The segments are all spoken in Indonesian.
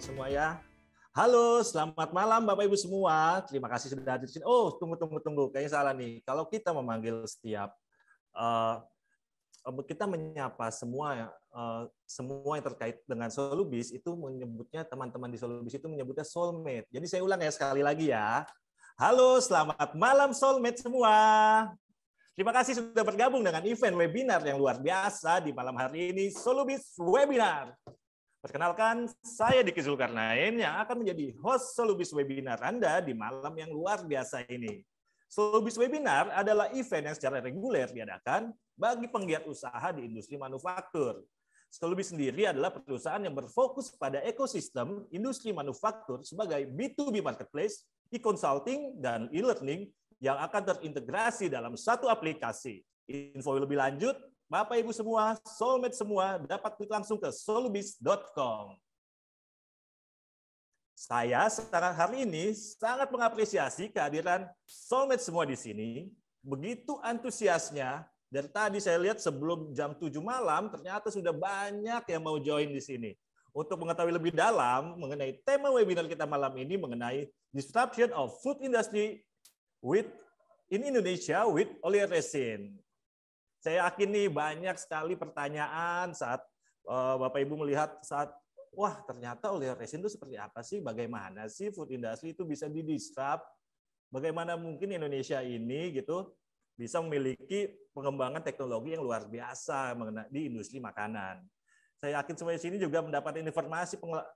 semua ya. Halo, selamat malam Bapak Ibu semua. Terima kasih sudah hadir di sini. Oh, tunggu. Kayaknya salah nih. Kalau kita memanggil setiap kita menyapa semua semua yang terkait dengan Solubis itu menyebutnya, teman-teman di Solubis itu menyebutnya soulmate. Jadi saya ulang ya sekali lagi ya. Halo, selamat malam soulmate semua. Terima kasih sudah bergabung dengan event webinar yang luar biasa di malam hari ini, Solubis Webinar. Perkenalkan, saya Diki Zulkarnain yang akan menjadi host Solubis Webinar Anda di malam yang luar biasa ini. Solubis Webinar adalah event yang secara reguler diadakan bagi penggiat usaha di industri manufaktur. Solubis sendiri adalah perusahaan yang berfokus pada ekosistem industri manufaktur sebagai B2B marketplace, e-consulting, dan e-learning yang akan terintegrasi dalam satu aplikasi. Info lebih lanjut, Bapak Ibu semua, soulmate semua, dapat klik langsung ke solubis.com. Saya sekarang hari ini sangat mengapresiasi kehadiran soulmate semua di sini. Begitu antusiasnya, dari tadi saya lihat sebelum jam 7 malam, ternyata sudah banyak yang mau join di sini. Untuk mengetahui lebih dalam mengenai tema webinar kita malam ini mengenai disruption of food industry in Indonesia with oleoresin. Saya yakin nih banyak sekali pertanyaan saat Bapak Ibu melihat saat wah ternyata oleoresin itu seperti apa sih? Bagaimana sih food industry itu bisa didisrupt? Bagaimana mungkin Indonesia ini gitu bisa memiliki pengembangan teknologi yang luar biasa di industri makanan. Saya yakin semua di sini juga mendapatkan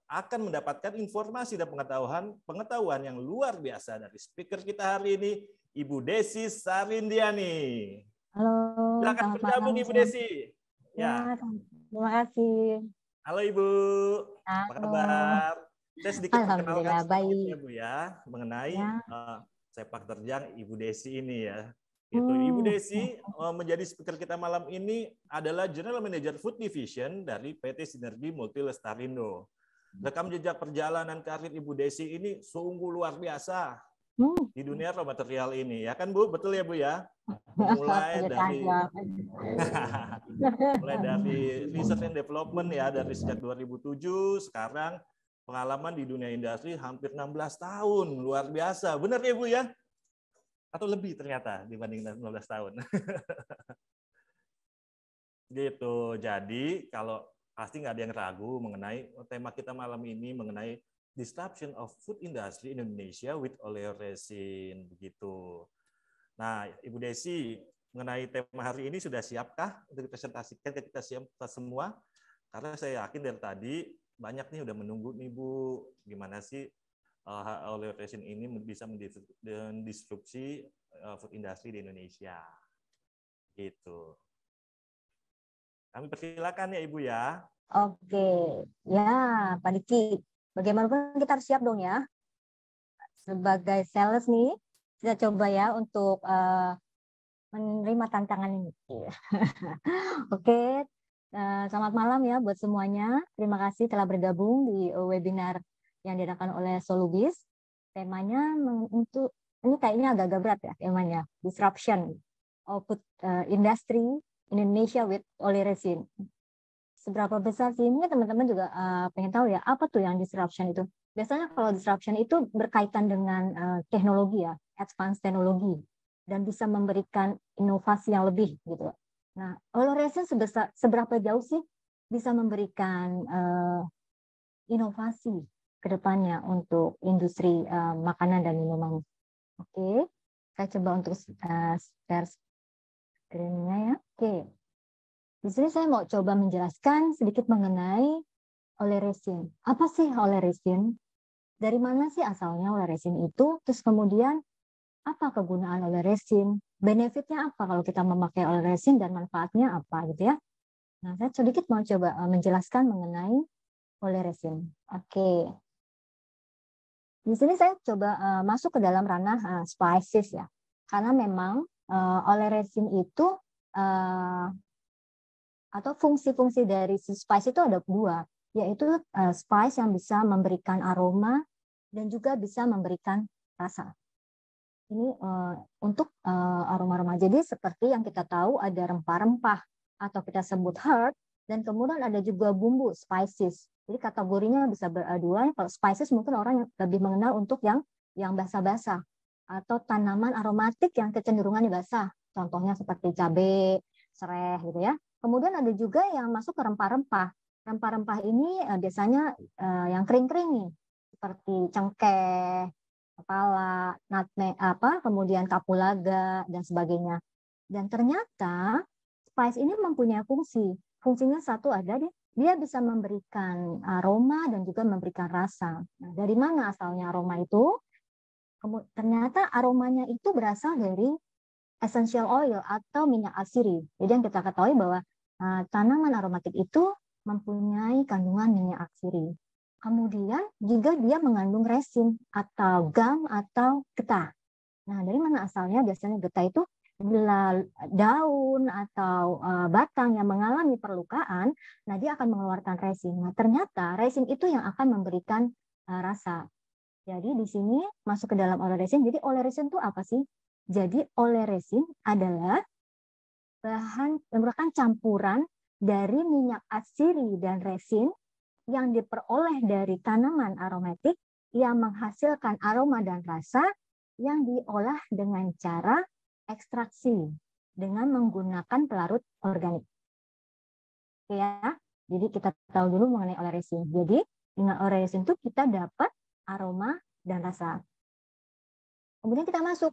akan mendapatkan informasi dan pengetahuan yang luar biasa dari speaker kita hari ini, Ibu Desi Sarindiani. Halo, silakan bergabung Ibu Desi. Ya, terima kasih. Halo Ibu, apa kabar? Saya sedikit perkenalkan sedikit ya Bu ya mengenai sepak terjang Ibu Desi ini ya. Ibu Desi menjadi speaker kita malam ini adalah General Manager Food Division dari PT Sinergi Multi Lestarindo. Rekam jejak perjalanan karir Ibu Desi ini sungguh luar biasa di dunia raw material ini, ya kan Bu? Betul ya Bu ya? Mulai dari research and development ya, dari sejak 2007, sekarang pengalaman di dunia industri hampir 16 tahun, luar biasa. Benar ya Bu ya? Atau lebih ternyata dibanding 16 tahun. Gitu. Jadi kalau pasti nggak ada yang ragu mengenai tema kita malam ini mengenai disruption of food industry in Indonesia with oleoresin begitu. Nah, Ibu Desi, mengenai tema hari ini sudah siapkah untuk dipresentasikan ke kita semua? Karena saya yakin dari tadi banyak nih udah menunggu nih Bu, gimana sih oleoresin ini bisa mendisrupsi food industry di Indonesia. Gitu. Kami persilakan ya Ibu ya. Oke, ya Pak Diki. Bagaimanapun kita harus siap dong ya. Sebagai sales nih, kita coba ya untuk menerima tantangan ini. Oke, selamat malam ya buat semuanya. Terima kasih telah bergabung di webinar yang diadakan oleh Solubis. Temanya untuk ini kayaknya agak-agak berat ya temanya, disruption of food industry Indonesia with oleoresin. Seberapa besar sih ini teman-teman juga pengen tahu ya, apa tuh yang disruption itu? Biasanya kalau disruption itu berkaitan dengan teknologi ya, advance teknologi, dan bisa memberikan inovasi yang lebih gitu. Nah, oleoresin seberapa jauh sih bisa memberikan inovasi ke depannya untuk industri makanan dan minuman. Oke, saya coba untuk share screen-nya ya. Oke. Di sini saya mau coba menjelaskan sedikit mengenai oleoresin. Apa sih oleoresin? Dari mana sih asalnya oleoresin itu? Terus kemudian apa kegunaan oleoresin? Benefitnya apa kalau kita memakai oleoresin dan manfaatnya apa gitu ya? Nah, saya sedikit mau coba menjelaskan mengenai oleoresin. Oke. Di sini saya coba masuk ke dalam ranah spices ya. Karena memang oleoresin itu atau fungsi-fungsi dari si spice itu ada dua, yaitu spice yang bisa memberikan aroma dan juga bisa memberikan rasa. Ini untuk aroma-aroma. Jadi seperti yang kita tahu ada rempah-rempah atau kita sebut herb, Dan kemudian ada juga bumbu, spices. Jadi kategorinya bisa berdua. Kalau spices mungkin orang yang lebih mengenal untuk yang basah-basah atau tanaman aromatik yang kecenderungannya basah. Contohnya seperti cabai, serai gitu ya. Kemudian ada juga yang masuk ke rempah-rempah. Rempah-rempah ini biasanya yang kering-kering nih, seperti cengkeh, kepala, nutmeg, kemudian kapulaga dan sebagainya. Dan ternyata spice ini mempunyai fungsi. Fungsinya satu ada dia bisa memberikan aroma dan juga memberikan rasa. Nah, dari mana asalnya aroma itu? Ternyata aromanya itu berasal dari essential oil atau minyak atsiri. Jadi yang kita ketahui bahwa tanaman aromatik itu mempunyai kandungan minyak atsiri. Kemudian juga dia mengandung resin atau gum atau getah. Nah, dari mana asalnya? Biasanya getah itu bila daun atau batang yang mengalami perlukaan, nah dia akan mengeluarkan resin. Nah, ternyata resin itu yang akan memberikan rasa. Jadi di sini masuk ke dalam oleresin. Jadi oleresin itu apa sih? Jadi oleresin adalah bahan merupakan campuran dari minyak atsiri dan resin yang diperoleh dari tanaman aromatik yang menghasilkan aroma dan rasa yang diolah dengan cara ekstraksi dengan menggunakan pelarut organik. Oke ya, jadi kita tahu dulu mengenai oleresin. Jadi dengan oleresin itu kita dapat aroma dan rasa. Kemudian kita masuk.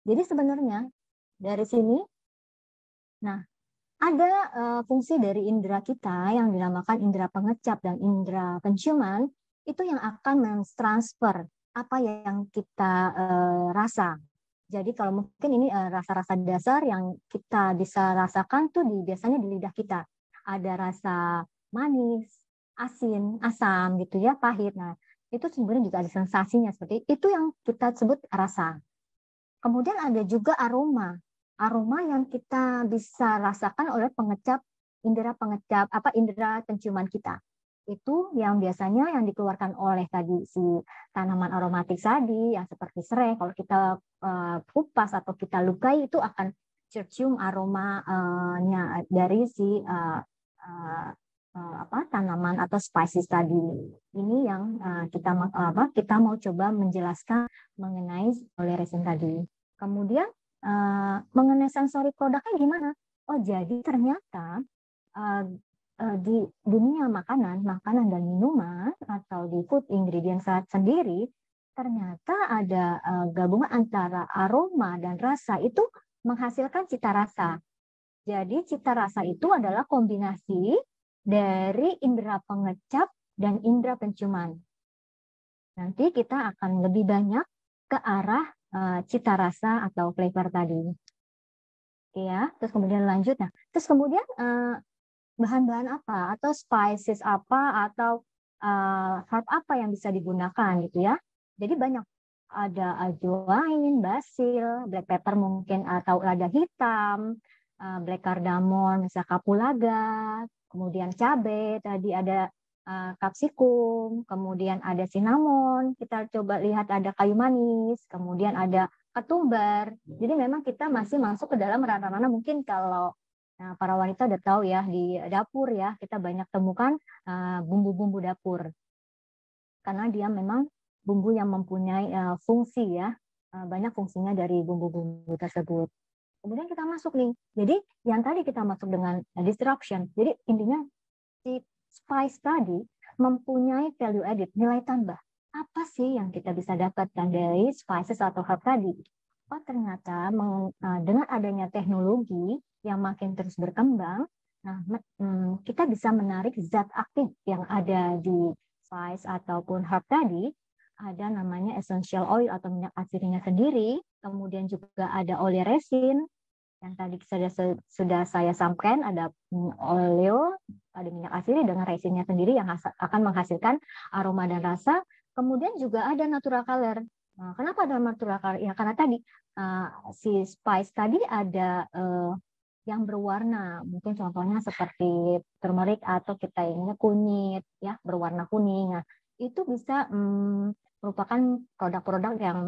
Jadi sebenarnya dari sini, nah ada fungsi dari indera kita yang dinamakan indera pengecap dan indera penciuman itu yang akan mentransfer apa yang kita rasa. Jadi kalau mungkin ini rasa-rasa dasar yang kita bisa rasakan tuh biasanya di lidah kita. Ada rasa manis, asin, asam gitu ya, pahit. Nah, itu sebenarnya juga ada sensasinya seperti itu yang kita sebut rasa. Kemudian ada juga aroma. Aroma yang kita bisa rasakan oleh indera penciuman kita. Itu yang biasanya yang dikeluarkan oleh tadi si tanaman aromatik tadi yang seperti serai. Kalau kita kupas atau kita lukai itu akan tercium aromanya dari si tanaman atau spices tadi. Ini yang kita mau coba menjelaskan mengenai oleresin tadi. Kemudian mengenai sensori produknya gimana? Oh, jadi ternyata di dunia makanan dan minuman atau di food ingredient sendiri ternyata ada gabungan antara aroma dan rasa itu menghasilkan cita rasa. Jadi cita rasa itu adalah kombinasi dari indera pengecap dan indera penciuman. Nanti kita akan lebih banyak ke arah cita rasa atau flavor tadi. Oke ya, terus kemudian lanjut. Nah, terus kemudian bahan-bahan apa atau spices apa atau herb apa yang bisa digunakan gitu ya. Jadi banyak, ada ajoain, basil, black pepper mungkin atau lada hitam, black cardamom, misalnya kapulaga, kemudian cabai, tadi ada kapsikum, kemudian ada cinnamon, kita coba lihat ada kayu manis, kemudian ada ketumbar. Jadi memang kita masih masuk ke dalam ranah-ranah mungkin kalau para wanita udah tahu ya di dapur ya kita banyak temukan bumbu-bumbu dapur karena dia memang bumbu yang mempunyai fungsi ya, banyak fungsinya dari bumbu-bumbu tersebut. Kemudian kita masuk nih, jadi yang tadi kita masuk dengan disruption, jadi intinya si spice tadi mempunyai value added, nilai tambah. Apa sih yang kita bisa dapatkan dari spices atau herb tadi? Oh, ternyata dengan adanya teknologi yang makin terus berkembang, nah kita bisa menarik zat aktif yang ada di spice ataupun herb tadi. Ada namanya essential oil atau minyak atsirinya sendiri, kemudian juga ada oleresin yang tadi sudah saya sampaikan, ada oleo, ada minyak atsiri dengan resinnya sendiri yang akan menghasilkan aroma dan rasa. Kemudian juga ada natural color. Nah, kenapa ada natural color? Ya karena tadi si spice tadi ada yang berwarna, mungkin contohnya seperti turmeric atau kita ini kunyit ya berwarna kuning. Nah, itu bisa merupakan produk-produk yang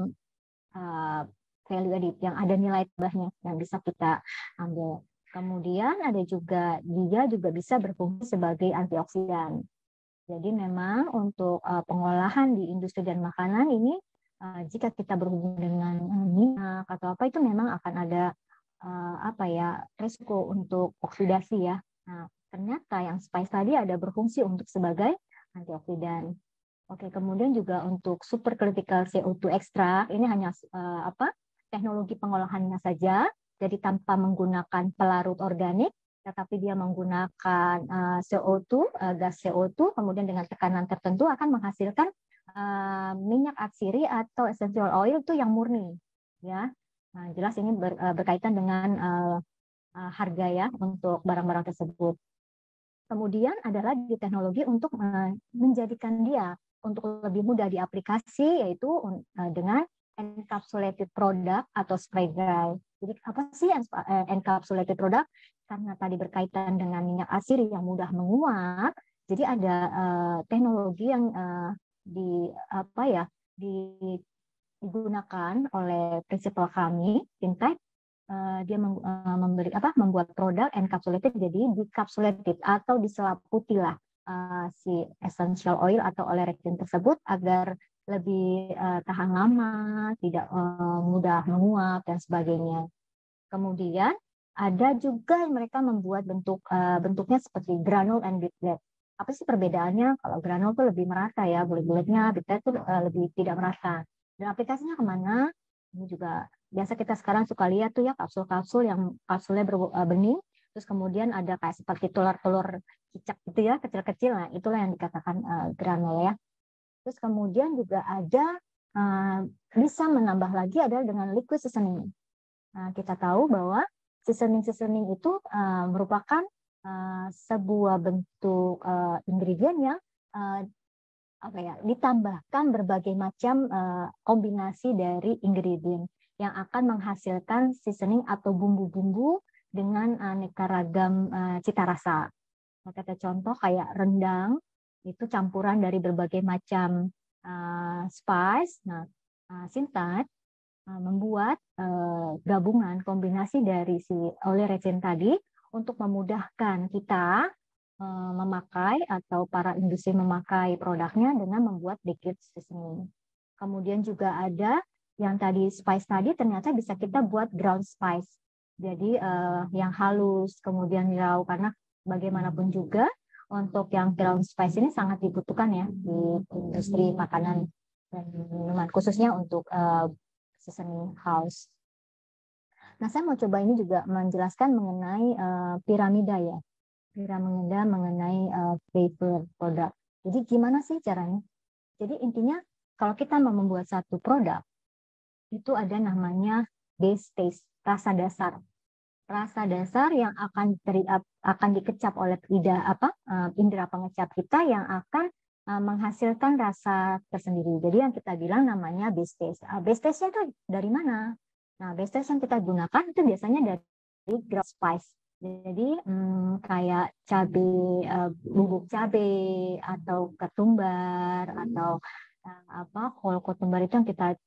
value added, yang ada nilai tambahnya yang bisa kita ambil. Kemudian ada juga dia juga bisa berfungsi sebagai antioksidan. Jadi memang untuk pengolahan di industri dan makanan ini jika kita berhubungan dengan minyak atau apa itu memang akan ada risiko untuk oksidasi ya. Nah, ternyata yang spice tadi ada berfungsi untuk sebagai antioksidan. Oke, kemudian juga untuk supercritical CO2 extract ini hanya teknologi pengolahannya saja, jadi tanpa menggunakan pelarut organik, tetapi dia menggunakan CO2, gas CO2, kemudian dengan tekanan tertentu akan menghasilkan minyak atsiri atau essential oil itu yang murni, ya. Nah, jelas ini berkaitan dengan harga ya untuk barang-barang tersebut. Kemudian ada lagi teknologi untuk menjadikan dia untuk lebih mudah diaplikasi, yaitu dengan encapsulated product atau spray dry. Jadi apa sih encapsulated product? Karena tadi berkaitan dengan minyak atsiri yang mudah menguap, jadi ada teknologi yang digunakan oleh prinsipal kami, Fintech. Dia membuat produk encapsulated, jadi dikapsulated atau diselaputi lah si essential oil atau oleh resin tersebut agar lebih tahan lama, tidak mudah menguap dan sebagainya. Kemudian ada juga mereka membuat bentuknya seperti granule and bitlet. Apa sih perbedaannya? Kalau granule itu lebih merata ya, bulat-bulatnya, bitlet itu lebih tidak merata. Dan aplikasinya kemana? Ini juga biasa kita sekarang suka lihat tuh ya kapsul-kapsul yang kapsulnya bening, terus kemudian ada kayak seperti telur-telur cicak gitu ya, kecil-kecil. Nah, itulah yang dikatakan granule ya. Terus kemudian juga ada bisa menambah lagi adalah dengan liquid seasoning. Nah, kita tahu bahwa seasoning itu merupakan sebuah bentuk ingredient yang ditambahkan berbagai macam kombinasi dari ingredient yang akan menghasilkan seasoning atau bumbu-bumbu dengan aneka ragam cita rasa. Nah, kita contoh kayak rendang itu campuran dari berbagai macam spice. Nah, Sintat membuat gabungan kombinasi dari si oleh resin tadi untuk memudahkan kita memakai atau para industri memakai produknya dengan membuat liquid seasoning. Kemudian juga ada yang tadi spice tadi ternyata bisa kita buat ground spice. Jadi yang halus kemudian raw, karena bagaimanapun juga untuk yang ground spice ini sangat dibutuhkan ya di industri makanan dan minuman, khususnya untuk seasoning house. Nah, saya mau coba ini juga menjelaskan mengenai piramida ya. Piramida mengenai flavor produk. Jadi gimana sih caranya? Jadi intinya kalau kita mau membuat satu produk, itu ada namanya base taste, rasa dasar. Rasa dasar yang akan dikecap oleh indera pengecap kita yang akan menghasilkan rasa tersendiri. Jadi yang kita bilang namanya base taste. Base taste-nya itu dari mana? Nah, base taste yang kita gunakan itu biasanya dari ground spice. Jadi kayak cabai, bubuk cabai atau ketumbar atau whole ketumbar itu yang kita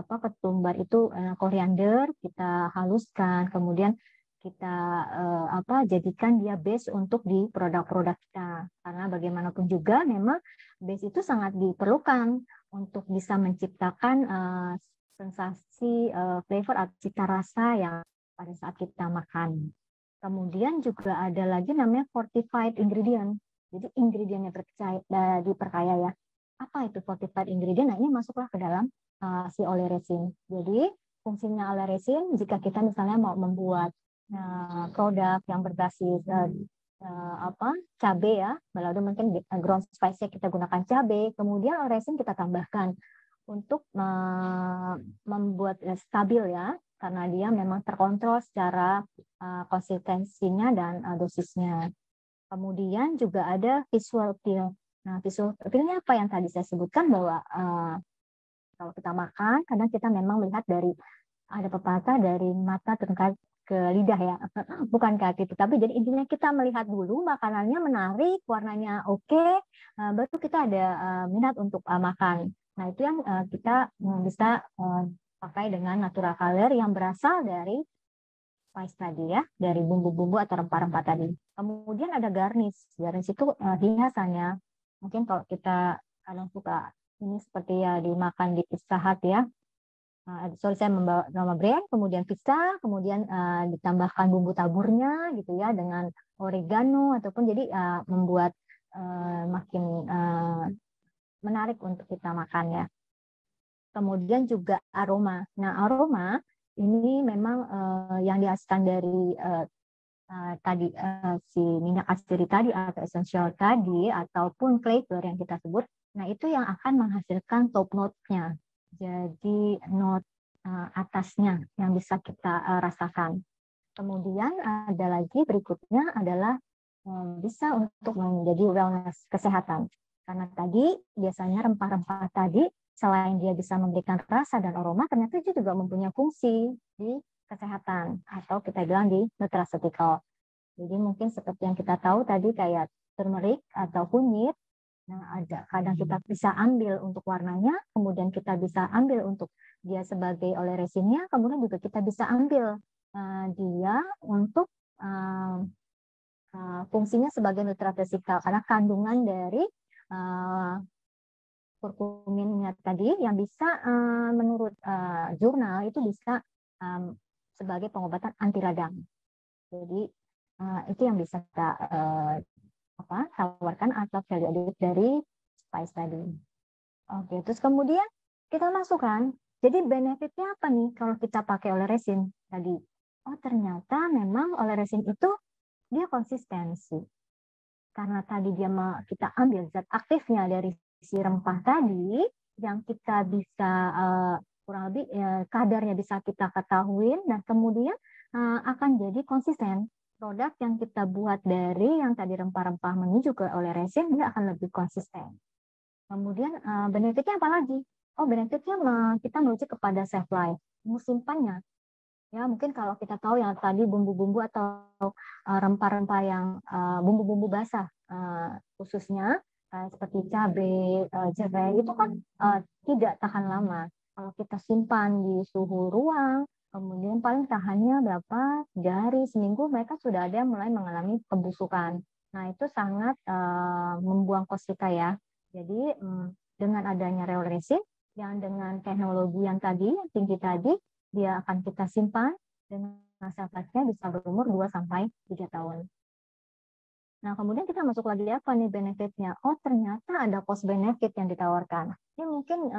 ketumbar itu koriander kita haluskan, kemudian kita jadikan dia base untuk di produk-produk kita, karena bagaimanapun juga memang base itu sangat diperlukan untuk bisa menciptakan sensasi flavor atau cita rasa yang pada saat kita makan. Kemudian juga ada lagi namanya fortified ingredient. Jadi ingredientnya diperkaya ya. Apa itu fortified ingredient? Nah, ini masuklah ke dalam si oleresin. Jadi fungsinya oleresin jika kita misalnya mau membuat produk yang berbasis cabai ya, lalu mungkin ground spice kita gunakan cabai, kemudian oleresin kita tambahkan untuk membuat stabil ya, karena dia memang terkontrol secara konsistensinya dan dosisnya. Kemudian juga ada visual appeal. Nah, visual appeal-nya apa yang tadi saya sebutkan bahwa kalau kita makan, kadang kita memang melihat dari ada pepatah dari mata terangkat ke lidah ya, bukan kaki itu. Tapi jadi intinya kita melihat dulu makanannya menarik, warnanya oke, baru kita ada minat untuk makan. Nah, itu yang kita bisa pakai dengan natural color yang berasal dari spice tadi ya, dari bumbu-bumbu atau rempah-rempah tadi. Kemudian ada garnish. Garnish itu hiasannya. Mungkin kalau kita kadang suka ini seperti ya dimakan di Pizza Hut ya. Sorry, saya membawa nama brand, kemudian pizza, kemudian ditambahkan bumbu taburnya gitu ya dengan oregano ataupun jadi membuat makin menarik untuk kita makan ya. Kemudian juga aroma. Nah, aroma ini memang yang dihasilkan dari tadi si minyak asiri tadi atau essential tadi ataupun flavor yang kita sebut. Nah, itu yang akan menghasilkan top note-nya. Jadi note atasnya yang bisa kita rasakan. Kemudian ada lagi berikutnya adalah bisa untuk menjadi wellness, kesehatan. Karena tadi biasanya rempah-rempah tadi selain dia bisa memberikan rasa dan aroma, ternyata dia juga mempunyai fungsi di kesehatan atau kita bilang di nutraceutical. Jadi mungkin seperti yang kita tahu tadi kayak turmeric atau kunyit. Nah, ada kadang kita bisa ambil untuk warnanya, kemudian kita bisa ambil untuk dia sebagai oleresinnya, kemudian juga kita bisa ambil dia untuk fungsinya sebagai nutraceutical karena kandungan dari kurkuminnya tadi yang bisa menurut jurnal itu bisa sebagai pengobatan anti radang. Jadi itu yang bisa kita tawarkan atau value added dari spice tadi. Oke, terus kemudian kita masukkan. Jadi benefitnya apa nih kalau kita pakai oleresin tadi? Oh, ternyata memang oleresin itu dia konsistensi. Karena tadi kita ambil zat aktifnya dari si rempah tadi yang kita bisa kurang lebih kadarnya bisa kita ketahui dan kemudian akan jadi konsisten. Produk yang kita buat dari yang tadi rempah-rempah menuju ke oleresin dia akan lebih konsisten. Kemudian benefitnya apa lagi? Oh, benefitnya kita merujuk kepada shelf life, simpannya. Ya, mungkin kalau kita tahu yang tadi bumbu-bumbu atau rempah-rempah yang bumbu-bumbu basah khususnya seperti cabai, jahe itu kan tidak tahan lama. Kalau kita simpan di suhu ruang, kemudian paling tahannya berapa 3 hari, seminggu mereka sudah ada yang mulai mengalami pembusukan. Nah, itu sangat membuang kos kita ya. Jadi dengan adanya resin yang dengan teknologi yang tadi, yang tinggi tadi, dia akan kita simpan dengan masa pakai bisa berumur 2-3 tahun. Nah, kemudian kita masuk lagi apa nih benefitnya? Oh, ternyata ada cost benefit yang ditawarkan. Ini mungkin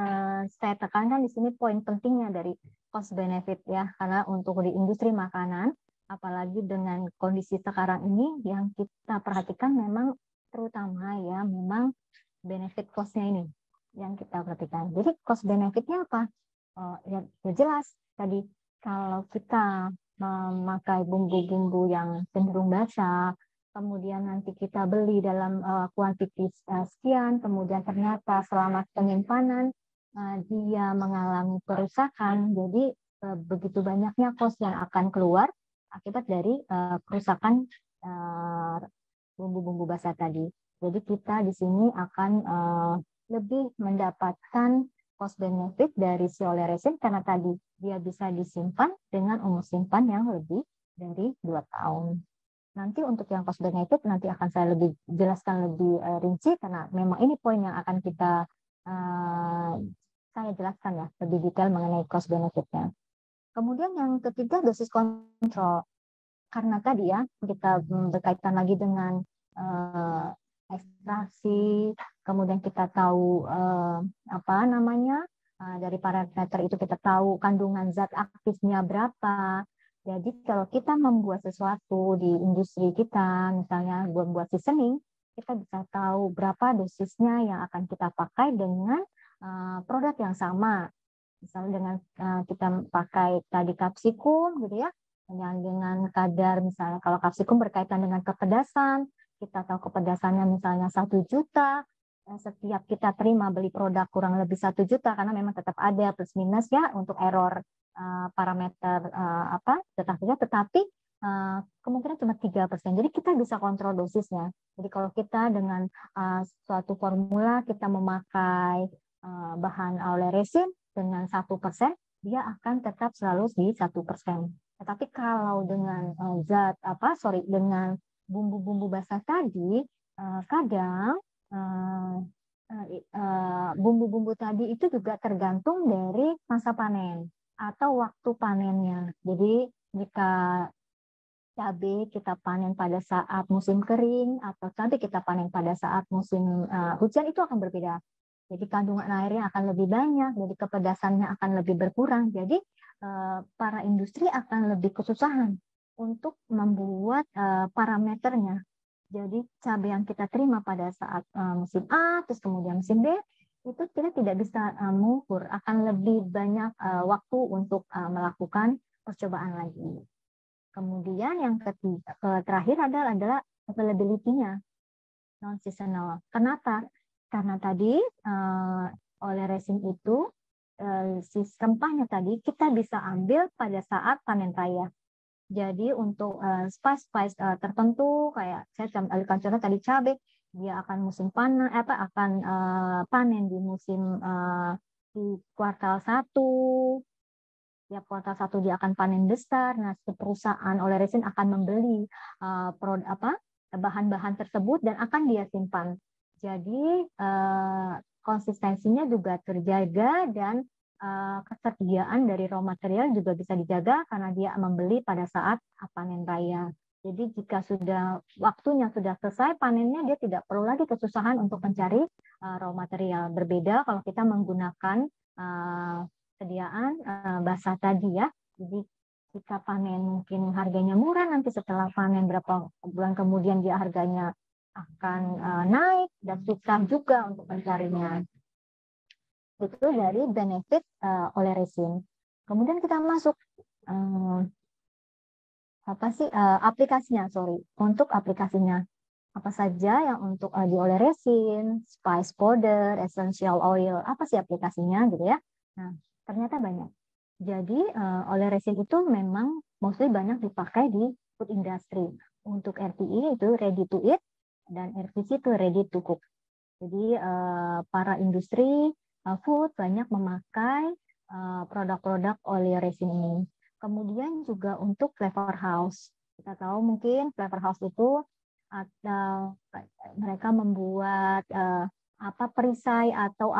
saya tekankan di sini poin pentingnya dari cost benefit ya, karena untuk di industri makanan, apalagi dengan kondisi sekarang ini yang kita perhatikan memang terutama ya, memang benefit cost-nya ini yang kita perhatikan. Jadi cost benefitnya apa? Ya jelas tadi kalau kita memakai bumbu-bumbu yang cenderung basah, kemudian nanti kita beli dalam kuantitas sekian, kemudian ternyata selama penyimpanan dia mengalami kerusakan, jadi begitu banyaknya kos yang akan keluar akibat dari kerusakan bumbu-bumbu basah tadi. Jadi kita di sini akan lebih mendapatkan cost benefit dari si oleresin karena tadi dia bisa disimpan dengan umur simpan yang lebih dari 2 tahun. Nanti untuk yang cost benefit nanti akan saya lebih jelaskan lebih rinci karena memang ini poin yang akan kita saya jelaskan ya lebih detail mengenai cost benefitnya. Kemudian yang ketiga dosis kontrol. Karena tadi ya kita berkaitan lagi dengan ekstraksi, kemudian kita tahu dari parameter itu kita tahu kandungan zat aktifnya berapa. Jadi kalau kita membuat sesuatu di industri kita, misalnya membuat seasoning, kita bisa tahu berapa dosisnya yang akan kita pakai dengan produk yang sama. Misalnya dengan kita pakai tadi kapsikum gitu ya, dengan kadar misalnya kalau kapsikum berkaitan dengan kepedasan, kita tahu kepedasannya misalnya 1 juta, setiap kita terima beli produk kurang lebih 1 juta karena memang tetap ada plus minus ya untuk error parameter tetapi kemungkinan cuma 3%. Jadi kita bisa kontrol dosisnya. Jadi kalau kita dengan suatu formula kita memakai bahan oleresin dengan 1%, dia akan tetap selalu di 1%. Tetapi kalau dengan dengan bumbu-bumbu basah tadi, kadang bumbu-bumbu tadi itu juga tergantung dari masa panen atau waktu panennya. Jadi jika cabai kita panen pada saat musim kering atau cabai kita panen pada saat musim hujan, itu akan berbeda. Jadi kandungan airnya akan lebih banyak, jadi kepedasannya akan lebih berkurang. Jadi para industri akan lebih kesusahan untuk membuat parameternya. Jadi cabai yang kita terima pada saat musim A, terus kemudian musim B, itu kita tidak bisa mengukur, akan lebih banyak waktu untuk melakukan percobaan lagi. Kemudian yang terakhir adalah availability-nya, non-seasonal. Kenapa? Karena tadi oleh resin itu si rempahnya tadi kita bisa ambil pada saat panen raya. Jadi untuk spice tertentu, kayak saya ambilkan contoh tadi cabai, dia akan musim panen, panen di musim di kuartal 1. Tiap kuartal 1 dia akan panen besar. Nah, perusahaan oleh resin akan membeli bahan-bahan tersebut dan akan dia simpan. Jadi konsistensinya juga terjaga dan ketersediaan dari raw material juga bisa dijaga karena dia membeli pada saat panen raya. Jadi jika waktunya sudah selesai panennya, dia tidak perlu lagi kesusahan untuk mencari raw material. Berbeda kalau kita menggunakan sediaan basah tadi ya. Jadi jika panen mungkin harganya murah, nanti setelah panen berapa bulan kemudian dia harganya akan naik dan susah juga untuk mencarinya. Itu dari benefit oleh resin. Kemudian kita masuk aplikasinya, untuk aplikasinya. Apa saja yang untuk di oleh resin, spice powder, essential oil, apa sih aplikasinya gitu ya. Nah, ternyata banyak. Jadi oleh resin itu memang mostly banyak dipakai di food industry. Untuk RTE itu ready to eat dan RTC itu ready to cook. Jadi para industri food banyak memakai produk-produk oleh resin ini. Kemudian juga untuk flavor house. Kita tahu mungkin flavor house itu atau mereka membuat perisai atau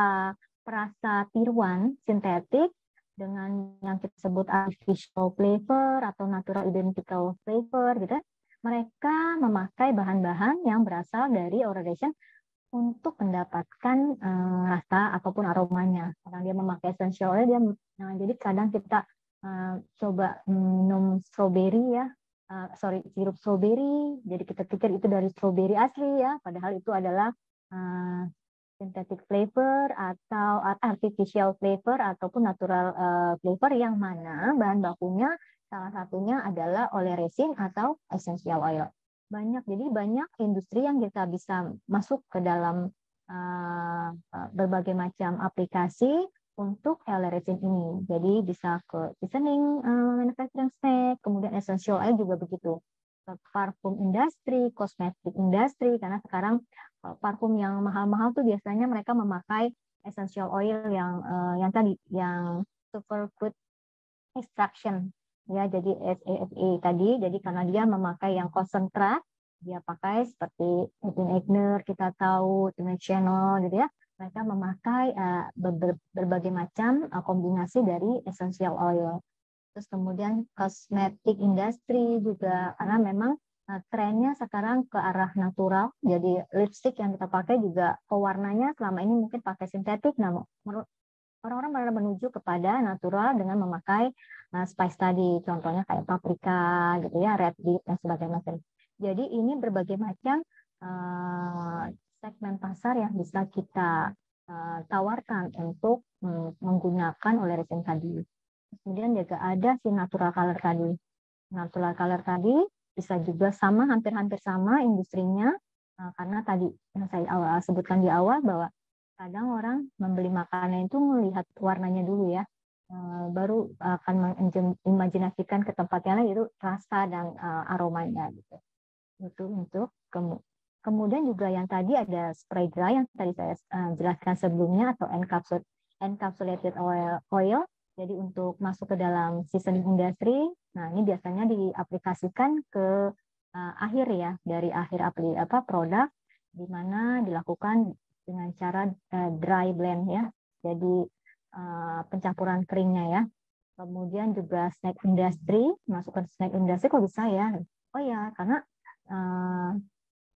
perasa tiruan sintetik dengan yang kita sebut artificial flavor atau natural identical flavor gitu. Mereka memakai bahan-bahan yang berasal dari oleh resin untuk mendapatkan rasa ataupun aromanya. Karena dia memakai essential oil, jadi kadang kita coba minum strawberry ya, sirup strawberry, jadi kita pikir itu dari strawberry asli ya, padahal itu adalah synthetic flavor atau artificial flavor ataupun natural flavor yang mana bahan bakunya salah satunya adalah oleh resin atau essential oil. Jadi banyak industri yang kita bisa masuk ke dalam berbagai macam aplikasi untuk oleh resin ini. Jadi bisa ke seasoning, manufacturing snack, kemudian essential oil juga begitu. Parfum industri, kosmetik industri, karena sekarang parfum yang mahal-mahal tuh biasanya mereka memakai essential oil yang superfood extraction. Ya, jadi SAFA tadi, jadi karena dia memakai yang konsentrat, dia pakai seperti Martin Egner, kita tahu, Tonight Channel, gitu ya. Mereka memakai berbagai macam kombinasi dari essential oil. Terus kemudian kosmetik industri juga, karena memang trennya sekarang ke arah natural, jadi lipstick yang kita pakai juga pewarnanya selama ini mungkin pakai sintetik, namun orang-orang malah menuju kepada natural dengan memakai spice tadi, contohnya kayak paprika gitu ya, red beet dan sebagainya. Jadi ini berbagai macam segmen pasar yang bisa kita tawarkan untuk menggunakan oleh resin tadi. Kemudian juga ada si natural color tadi. Natural color tadi bisa juga sama, hampir-hampir sama industrinya, karena tadi yang saya sebutkan di awal bahwa kadang orang membeli makanan itu melihat warnanya dulu ya, baru akan mengimajinasikan ke tempat yang lain, itu rasa dan aromanya gitu. Itu untuk kemudian juga yang tadi ada spray dry yang tadi saya jelaskan sebelumnya atau encapsulated oil Jadi untuk masuk ke dalam seasoning industry, nah ini biasanya diaplikasikan ke akhir ya, dari akhir produk, di mana dilakukan dengan cara dry blend ya. Jadi pencampuran keringnya ya. Kemudian juga snack industry, masukkan snack industry kok bisa ya? Oh ya, karena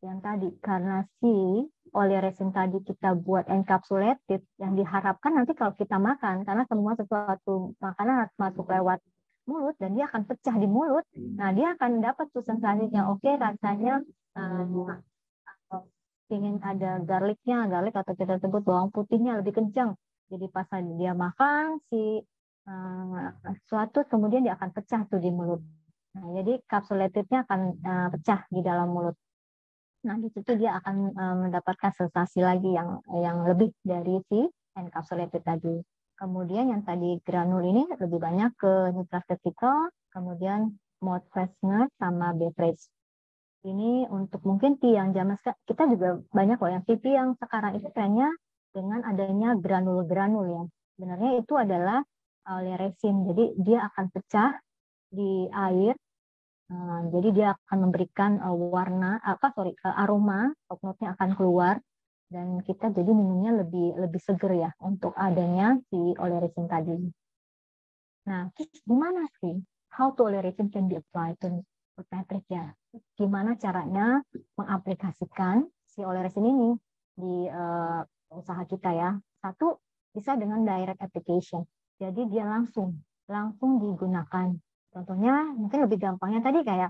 yang tadi, karena si oleh resin tadi kita buat encapsulated, yang diharapkan nanti kalau kita makan, karena semua sesuatu makanan harus masuk lewat mulut dan dia akan pecah di mulut. Nah, dia akan dapat tuh sensasinya, oke, rasanya ingin ada garlic atau kita sebut bawang putihnya lebih kencang. Jadi pas dia makan si sesuatu, kemudian dia akan pecah tuh di mulut. Nah, jadi capsulatednya akan pecah di dalam mulut. Nah, di situ dia akan mendapatkan sensasi lagi yang lebih dari si encapsulated tadi. Kemudian yang tadi granul ini lebih banyak ke nutraceutical, kemudian mouth freshener sama beverage. Ini untuk mungkin tea yang zaman sekarang, kita juga banyak loh yang tea yang sekarang itu trennya dengan adanya granul-granul ya. Sebenarnya itu adalah oleh resin, jadi dia akan pecah di air. Jadi dia akan memberikan aroma, note-nya akan keluar dan kita jadi minumnya lebih seger ya untuk adanya si oleh resin tadi. Nah, terus gimana sih how to oleh resin can be applied to food beverage ya? Gimana caranya mengaplikasikan si oleh resin ini di usaha kita ya? Satu, bisa dengan direct application. Jadi dia langsung digunakan. Contohnya mungkin lebih gampangnya tadi kayak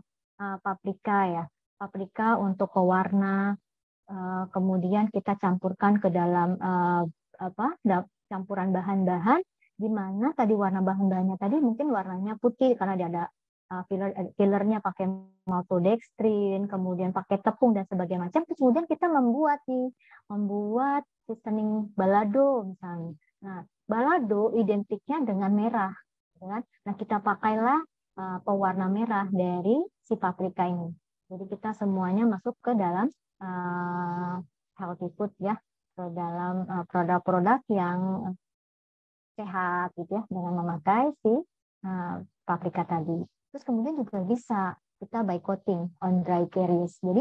paprika ya. Paprika untuk pewarna, kemudian kita campurkan ke dalam campuran bahan-bahan, di mana tadi warna bahan-bahannya tadi mungkin warnanya putih karena dia ada fillernya pakai maltodextrin, kemudian pakai tepung dan sebagainya macam. Terus kemudian kita membuat seasoning balado misalnya. Nah, balado identiknya dengan merah, kan? Nah, kita pakailah pewarna merah dari si paprika ini. Jadi kita semuanya masuk ke dalam healthy food ya, ke dalam produk-produk yang sehat gitu ya, dengan memakai si paprika tadi. Terus kemudian juga bisa kita by coating on dry carriers. Jadi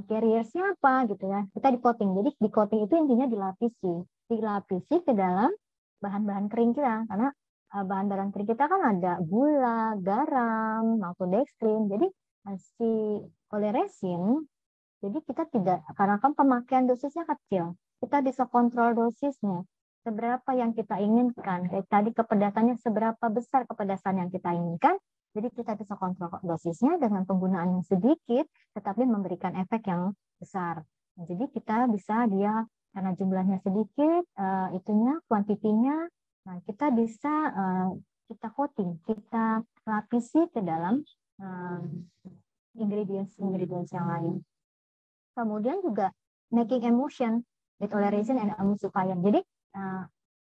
carriersnya apa gitu ya, kita di coating. Jadi di coating itu intinya dilapisi ke dalam bahan-bahan kering kita, karena bahan-bahan kering kita kan ada gula, garam, maltodextrin. Jadi si oleh resin, jadi kita tidak, karena kan pemakaian dosisnya kecil, kita bisa kontrol dosisnya seberapa yang kita inginkan. Kayak tadi kepedasannya seberapa besar kepedasan yang kita inginkan. Jadi kita bisa kontrol dosisnya dengan penggunaan yang sedikit, tetapi memberikan efek yang besar. Nah, jadi kita bisa karena jumlahnya sedikit, kuantitinya, nah kita bisa kita coating, kita lapisi ke dalam ingredients yang lain. Kemudian juga making emulsion with oleh resin and emulsifier. Jadi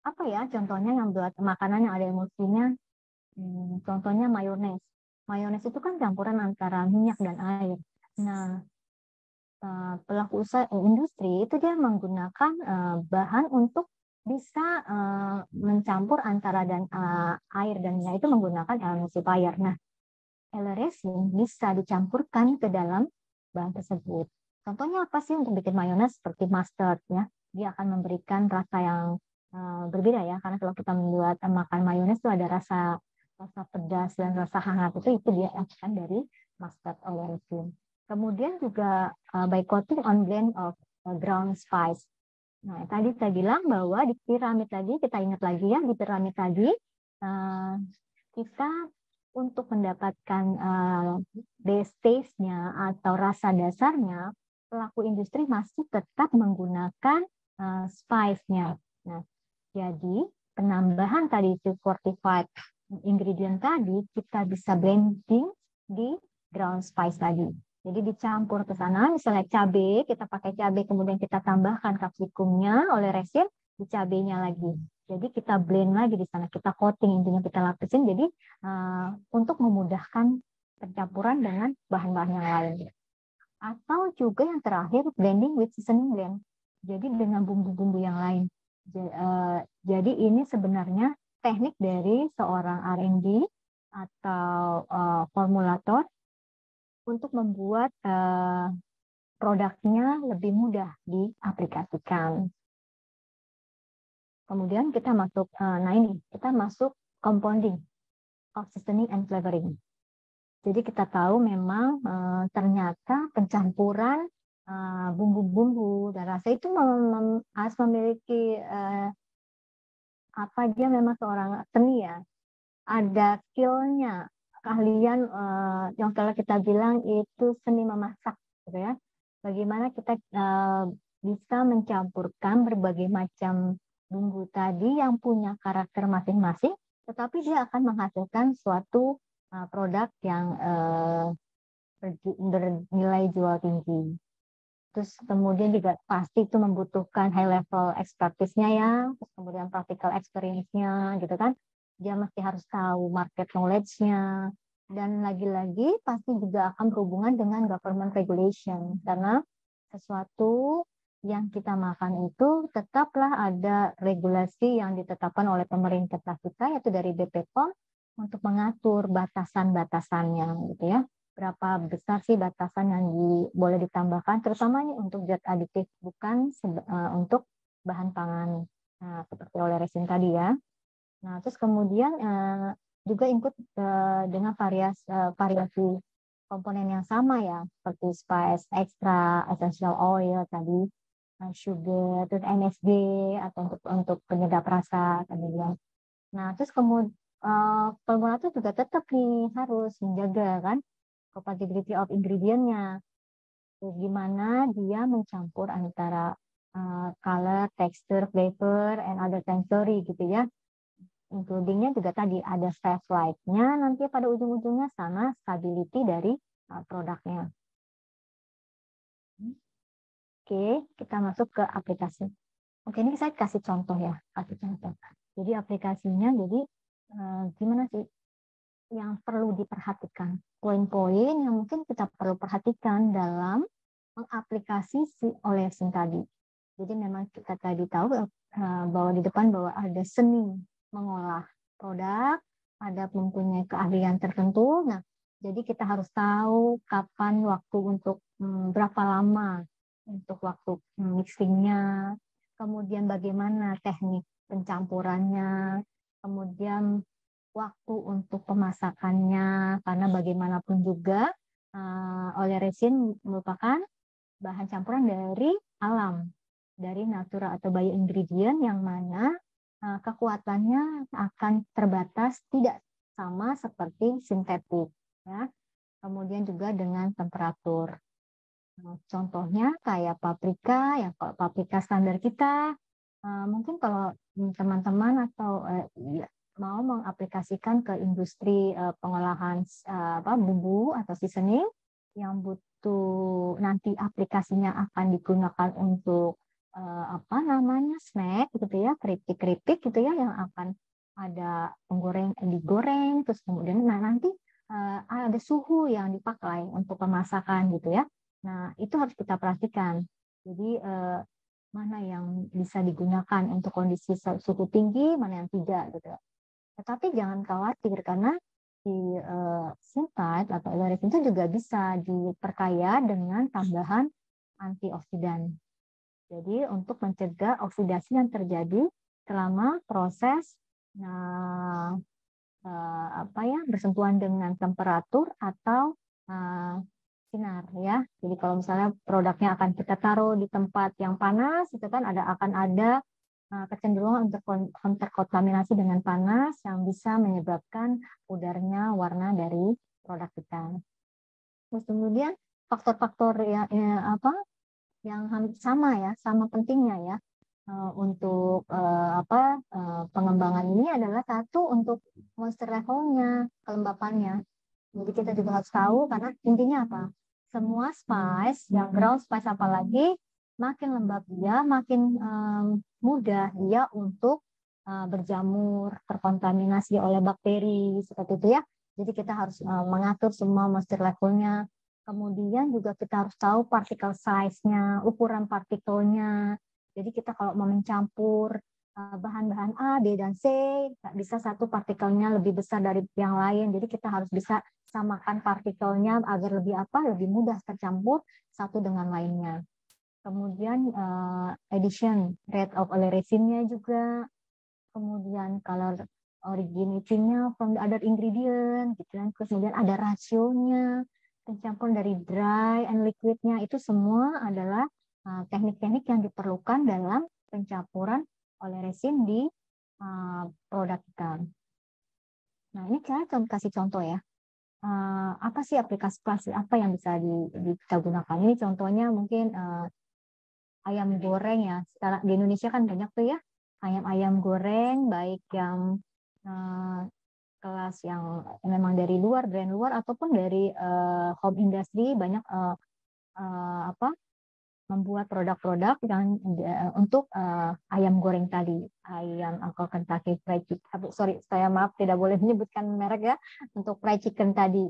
apa ya contohnya yang buat makanan yang ada emulsinya? Contohnya mayones. Mayones itu kan campuran antara minyak dan air. Nah, pelaku usaha industri itu dia menggunakan bahan untuk bisa mencampur antara air dan minyak itu menggunakan emulsifier. Nah, resin bisa dicampurkan ke dalam bahan tersebut. Contohnya apa sih untuk bikin mayones seperti mustard ya? Dia akan memberikan rasa yang berbeda ya, karena kalau kita membuat makan mayones itu ada rasa pedas dan rasa hangat, itu dia akan dari mustard oleh resin. Kemudian juga by coating on blend of ground spice. Nah, tadi saya bilang bahwa di piramid tadi, kita ingat lagi ya, di piramid tadi kita untuk mendapatkan base taste-nya atau rasa dasarnya, pelaku industri masih tetap menggunakan spice-nya. Nah, jadi penambahan tadi itu fortified ingredient tadi kita bisa blending di ground spice tadi. Jadi dicampur ke sana, misalnya cabai, kita pakai cabai kemudian kita tambahkan kapsikumnya oleh resin di cabainya lagi. Jadi kita blend lagi di sana, kita coating, intinya kita lapisin. Jadi untuk memudahkan pencampuran dengan bahan-bahan yang lain. Atau juga yang terakhir blending with seasoning blend. Jadi dengan bumbu-bumbu yang lain. Jadi ini sebenarnya teknik dari seorang R&D atau formulator untuk membuat produknya lebih mudah diaplikasikan. Kemudian kita masuk, kita masuk compounding of seasoning and flavoring. Jadi kita tahu memang ternyata pencampuran bumbu-bumbu dan rasa itu harus memiliki dia memang seorang seni ya. Ada skill-nya, keahlian yang kalau kita bilang itu seni memasak, gitu ya. Bagaimana kita bisa mencampurkan berbagai macam bumbu tadi yang punya karakter masing-masing, tetapi dia akan menghasilkan suatu produk yang bernilai jual tinggi. Terus kemudian juga pasti itu membutuhkan high level expertise-nya ya, terus kemudian practical experience-nya gitu kan. Dia mesti harus tahu market knowledge-nya, dan lagi-lagi pasti juga akan berhubungan dengan government regulation, karena sesuatu yang kita makan itu tetaplah ada regulasi yang ditetapkan oleh pemerintah kita, yaitu dari BPOM, untuk mengatur batasan-batasannya gitu ya. Berapa besar sih batasan yang boleh ditambahkan, terutama untuk zat aditif, bukan untuk bahan pangan, seperti oleh resin tadi ya. Nah, terus kemudian juga ikut dengan variasi komponen yang sama ya, seperti spice extra, essential oil tadi, sugar, terus MSG atau untuk penyedap rasa kemudian. Nah, terus kemudian formulator juga tetap nih harus menjaga kan compatibility of ingredient-nya. Gimana dia mencampur antara color, texture, flavor, and other sensory gitu ya. Including-nya juga tadi ada shelf life-nya, nanti pada ujung-ujungnya sama stability dari produknya. Oke, kita masuk ke aplikasi. Oke, ini saya kasih contoh ya. Jadi aplikasinya, jadi gimana sih yang perlu diperhatikan? Poin-poin yang mungkin kita perlu perhatikan dalam mengaplikasi si olesin tadi. Jadi memang kita tadi tahu bahwa di depan bahwa ada seni mengolah produk, ada mempunyai keahlian tertentu. Nah, jadi kita harus tahu kapan waktu untuk berapa lama untuk waktu mixingnya, kemudian bagaimana teknik pencampurannya, kemudian waktu untuk pemasakannya, karena bagaimanapun juga oleresin merupakan bahan campuran dari alam, dari natural atau bio ingredient yang mana kekuatannya akan terbatas, tidak sama seperti sintetik ya. Kemudian juga dengan temperatur. Contohnya kayak paprika, ya kalau paprika standar kita, mungkin kalau teman-teman atau mau mengaplikasikan ke industri pengolahan bumbu atau seasoning yang butuh nanti aplikasinya akan digunakan untuk snack gitu ya, keripik-keripik gitu ya, yang akan ada digoreng, terus kemudian nanti ada suhu yang dipakai untuk pemasakan gitu ya. Nah, itu harus kita perhatikan. Jadi mana yang bisa digunakan untuk kondisi suhu tinggi, mana yang tidak gitu. Tetapi jangan khawatir karena di Synthite atau oleresin itu juga bisa diperkaya dengan tambahan antioksidan. Jadi untuk mencegah oksidasi yang terjadi selama proses bersentuhan dengan temperatur atau sinar ya. Jadi kalau misalnya produknya akan kita taruh di tempat yang panas, itu kan akan ada kecenderungan untuk terkontaminasi dengan panas yang bisa menyebabkan pudarnya warna dari produk kita. Terus kemudian faktor-faktor yang sama pentingnya ya untuk pengembangan ini adalah satu untuk moisture level-nya, kelembapannya. Jadi kita juga harus tahu karena intinya apa? Semua spice, yang ground spice apalagi, makin lembab dia, makin mudah dia untuk berjamur, terkontaminasi oleh bakteri seperti itu ya. Jadi kita harus mengatur semua moisture level-nya. Kemudian juga kita harus tahu particle size-nya, ukuran partikelnya. Jadi kita kalau mau mencampur bahan-bahan A, B, dan C, nggak bisa satu partikelnya lebih besar dari yang lain. Jadi kita harus bisa samakan partikelnya agar lebih mudah tercampur satu dengan lainnya. Kemudian addition rate of oleresinnya juga, kemudian color originity-nya from the other ingredient, gitu kan. Kemudian ada rasionya, pencampur dari dry and liquidnya, itu semua adalah teknik-teknik yang diperlukan dalam pencampuran oleresin di produk kita. Nah, ini saya kasih contoh ya. Apa sih aplikasi apa yang bisa kita gunakan? Ini contohnya mungkin ayam goreng ya. Sekarang di Indonesia kan banyak tuh ya ayam goreng, baik yang kelas yang memang dari luar, brand luar, ataupun dari home industry, banyak membuat produk-produk yang untuk ayam goreng tadi, ayam Kentucky Fried Chicken. Sorry, saya maaf tidak boleh menyebutkan merek ya, untuk fried chicken tadi.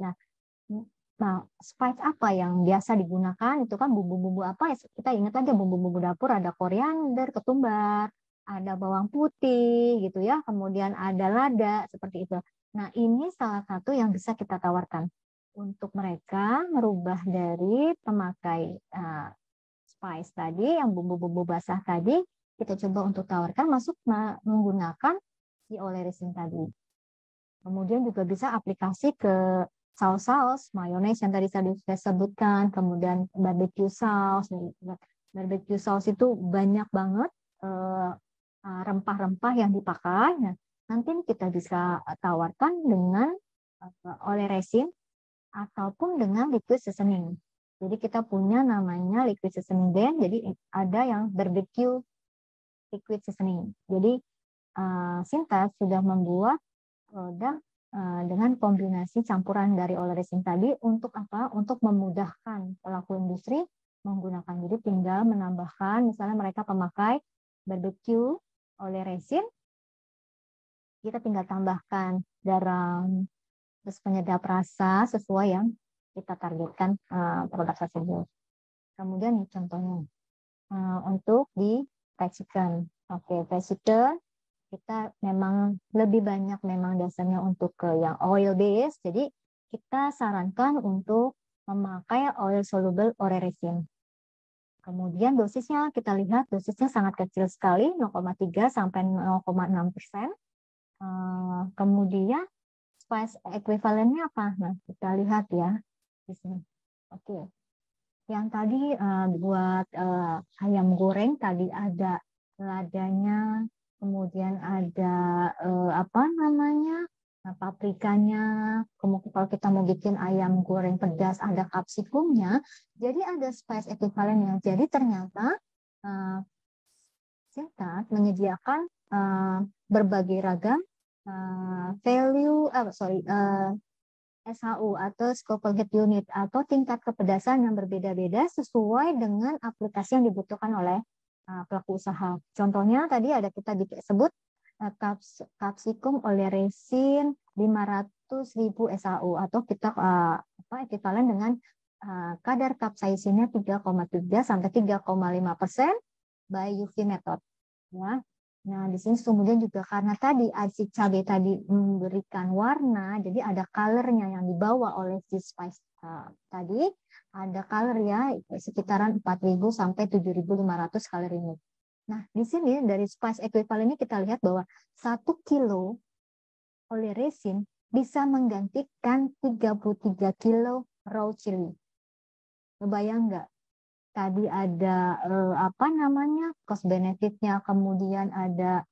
Nah, spice apa yang biasa digunakan itu kan bumbu-bumbu apa ya, kita ingat aja bumbu-bumbu dapur, ada koriander, ketumbar, ada bawang putih gitu ya, kemudian ada lada seperti itu. Nah, ini salah satu yang bisa kita tawarkan untuk mereka merubah dari pemakai spice tadi, yang bumbu-bumbu basah tadi, kita coba untuk tawarkan masuk menggunakan si oleresin tadi. Kemudian juga bisa aplikasi ke saus-saus, mayones yang tadi saya sebutkan, kemudian barbecue saus. Barbecue saus itu banyak banget rempah-rempah yang dipakai. Nah, nanti kita bisa tawarkan dengan oleresin ataupun dengan liquid seasoning. Jadi kita punya namanya liquid seasoning blend. Jadi ada yang barbecue liquid seasoning. Jadi Sinta sudah membuat produk dengan kombinasi campuran dari oleresin tadi untuk apa? Untuk memudahkan pelaku industri menggunakan. Jadi tinggal menambahkan, misalnya mereka pemakai barbecue oleresin, kita tinggal tambahkan garam, terus penyedap rasa sesuai yang kita targetkan produk tersebut. Kemudian contohnya untuk di fried chicken. Oke, fried chicken kita memang lebih banyak memang dasarnya untuk ke yang oil base. Jadi kita sarankan untuk memakai oil soluble oleresin. Kemudian dosisnya kita lihat dosisnya sangat kecil sekali, 0,3 sampai 0,6%. Kemudian spice equivalentnya apa? Nah, kita lihat ya di sini. Oke. Yang tadi buat ayam goreng tadi ada ladanya, kemudian ada paprikanya. Kemudian kalau kita mau bikin ayam goreng pedas ada kapsikumnya. Jadi ada spice equivalentnya. Jadi ternyata Sinta menyediakan berbagai ragam SHU atau Scoville Heat Unit atau tingkat kepedasan yang berbeda-beda sesuai dengan aplikasi yang dibutuhkan oleh pelaku usaha. Contohnya tadi ada kita disebut kapsikum oleresin 500.000 SHU atau kita ekivalen dengan kadar kapsaisinnya 3,3 sampai 3,5% by UV method. Ya. Nah, di sini kemudian juga karena tadi si cabai tadi memberikan warna, jadi ada colornya yang dibawa oleh si spice tadi, ada color ya sekitaran 4.000 sampai 7.500 kalori ini. Nah, di sini dari spice equivalent ini kita lihat bahwa 1 kilo oleresin bisa menggantikan 33 kilo raw chili. Kebayang nggak? Tadi ada cost benefitnya, kemudian ada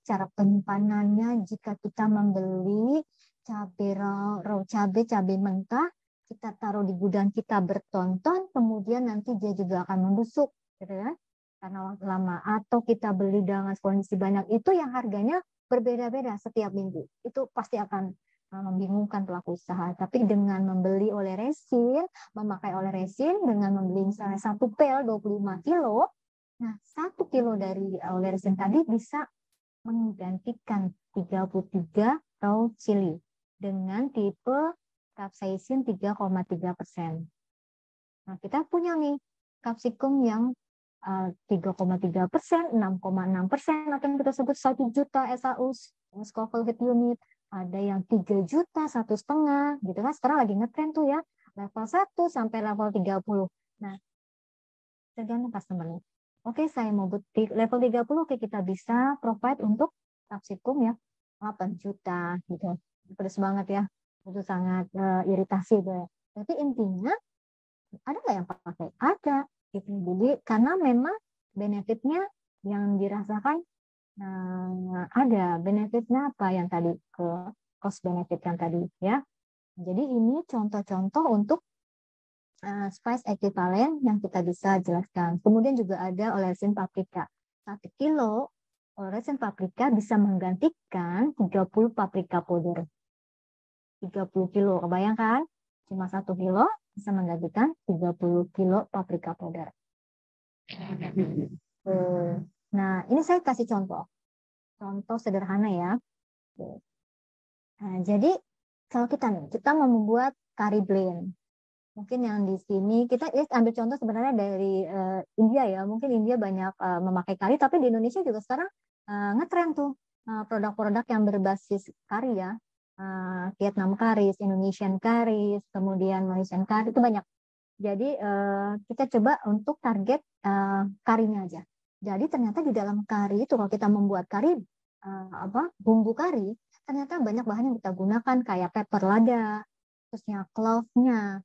cara penyimpanannya. Jika kita membeli cabai mentah, kita taruh di gudang kita bertonton, kemudian nanti dia juga akan membusuk, gitu kan? Karena waktu lama. Atau kita beli dengan kondisi banyak, itu yang harganya berbeda-beda setiap minggu. Itu pasti akan membingungkan pelaku usaha. Tapi dengan membeli oleresin, memakai oleresin dengan membeli misalnya 1 pel 25 kilo, nah 1 kilo dari oleresin tadi bisa menggantikan 33 raw chili dengan tipe capsaicin 3,3%. Nah, kita punya nih kapsikum yang 3,3%, 6,6%, atau yang kita sebut 1 juta SAU, Scoville Heat Unit, ada yang 3 juta, 1,5, gitu kan. Sekarang lagi ngetren tuh ya, level 1 sampai level 30. Nah, tergantung customer. Oke, saya mau butik level 30, oke kita bisa provide untuk capsicum ya, 8 juta gitu. Pedas banget ya, itu sangat iritasi gitu ya. Tapi intinya, ada nggak yang pakai? Ada. Gitu. Jadi karena memang benefitnya yang dirasakan ada benefitnya apa yang tadi ke cost benefit yang tadi ya. Jadi ini contoh-contoh untuk spice equivalent yang kita bisa jelaskan. Kemudian juga ada olesin paprika. 1 kilo olesin paprika bisa menggantikan 30 paprika powder. 30 kilo, kebayangkan? Cuma 1 kilo bisa menggantikan 30 kilo paprika powder. Nah, ini saya kasih contoh sederhana ya. Nah, jadi kalau kita mau membuat curry blend, mungkin yang di sini kita ambil contoh sebenarnya dari India ya. Mungkin India banyak memakai curry, tapi di Indonesia juga sekarang ngetren tuh produk-produk yang berbasis curry ya. Vietnam curry, Indonesian curry, kemudian Malaysian curry, itu banyak. Jadi kita coba untuk target karinya aja. Jadi ternyata di dalam kari itu kalau kita membuat kari bumbu kari, ternyata banyak bahan yang kita gunakan kayak pepper lada, terusnya clove-nya,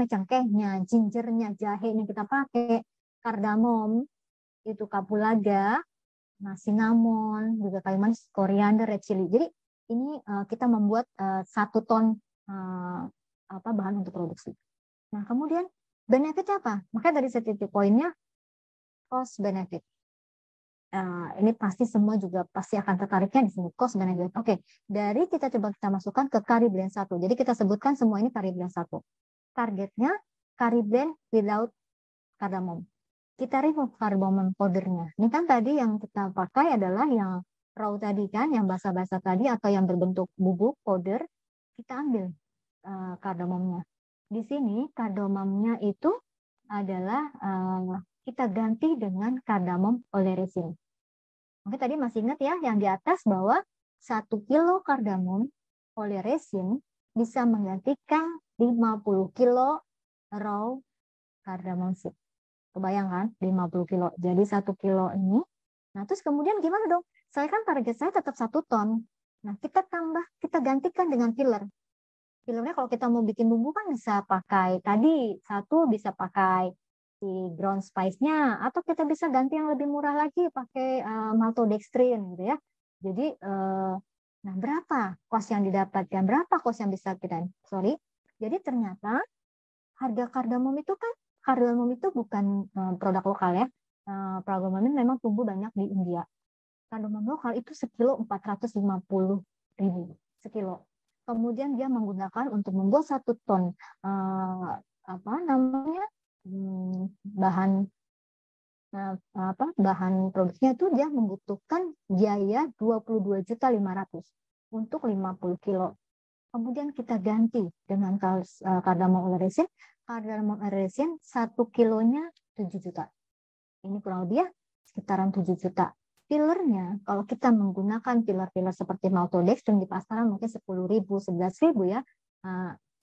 cengkehnya, gingernya, jahenya kita pakai, kardamom, itu kapulaga, cinnamon, juga kayu manis, koriander, red chili. Jadi ini kita membuat 1 ton bahan untuk produksi. Nah, kemudian benefitnya apa? Makanya dari titik poinnya cost benefit. Ini pasti semua juga pasti akan tertariknya di sini, cost benefit. Oke, dari kita masukkan ke curry blend 1. Jadi kita sebutkan semua ini curry blend 1. Targetnya curry blend without cardamom. Kita remove cardamom powdernya. Ini kan tadi yang kita pakai adalah yang raw tadi kan, yang basah-basah tadi atau yang berbentuk bubuk powder, kita ambil cardamomnya. Di sini kardamomnya itu adalah kita ganti dengan kardamom oleresin. Oke, tadi masih ingat ya yang di atas bahwa 1 kilo kardamom oleresin bisa menggantikan 50 kilo raw cardamom seed. Kebayang kan? 50 kilo. Jadi 1 kilo ini. Nah, terus kemudian gimana dong? Saya kan target saya tetap 1 ton. Nah, kita gantikan dengan filler. Filmnya kalau kita mau bikin bumbu kan bisa pakai tadi 1 bisa pakai si ground spice-nya, atau kita bisa ganti yang lebih murah lagi pakai maltodextrin gitu ya. Jadi nah berapa cost yang didapatkan, berapa cost yang bisa kita jadi ternyata harga kardamom itu bukan produk lokal ya. Kardamom ini memang tumbuh banyak di India. Kardamom lokal itu sekilo 450.000 sekilo. Kemudian dia menggunakan untuk membuat 1 ton bahan produksinya itu dia membutuhkan biaya 22.500.000 untuk 50 kilo. Kemudian kita ganti dengan kardamom oleresin. Kardamom oleresin 1 kilonya 7 juta. Ini kurang lebih sekitaran 7 juta. Fillernya, kalau kita menggunakan filler-filler seperti maltodextrin di pasaran mungkin 10.000, 11.000 ya.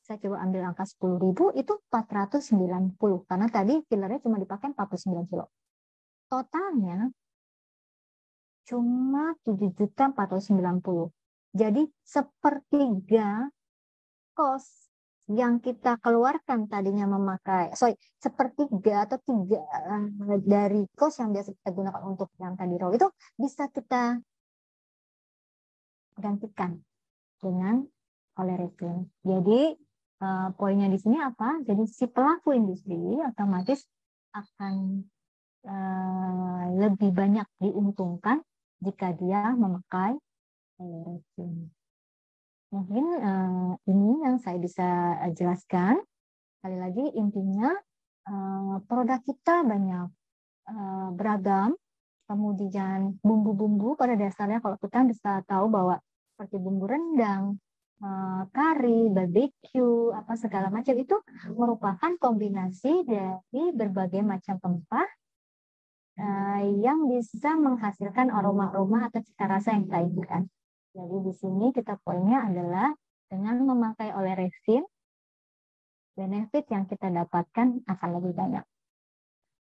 Saya coba ambil angka 10.000, itu 490. Karena tadi fillernya cuma dipakai 49 kilo. Totalnya cuma 7.490. Jadi sepertiga cost yang kita keluarkan tadinya sepertiga atau 3 dari cost yang biasa kita gunakan untuk yang tadi raw itu bisa kita gantikan dengan oleresin. Jadi poinnya di sini apa? Jadi si pelaku industri otomatis akan lebih banyak diuntungkan jika dia memakai oleresin. Mungkin ini yang saya bisa jelaskan. Sekali lagi intinya produk kita banyak beragam. Kemudian bumbu-bumbu pada dasarnya kalau kita bisa tahu bahwa seperti bumbu rendang, kari, barbecue, apa segala macam itu merupakan kombinasi dari berbagai macam rempah yang bisa menghasilkan aroma-aroma atau cita rasa yang kita inginkan. Jadi di sini kita poinnya adalah dengan memakai oleh resin, benefit yang kita dapatkan akan lebih banyak.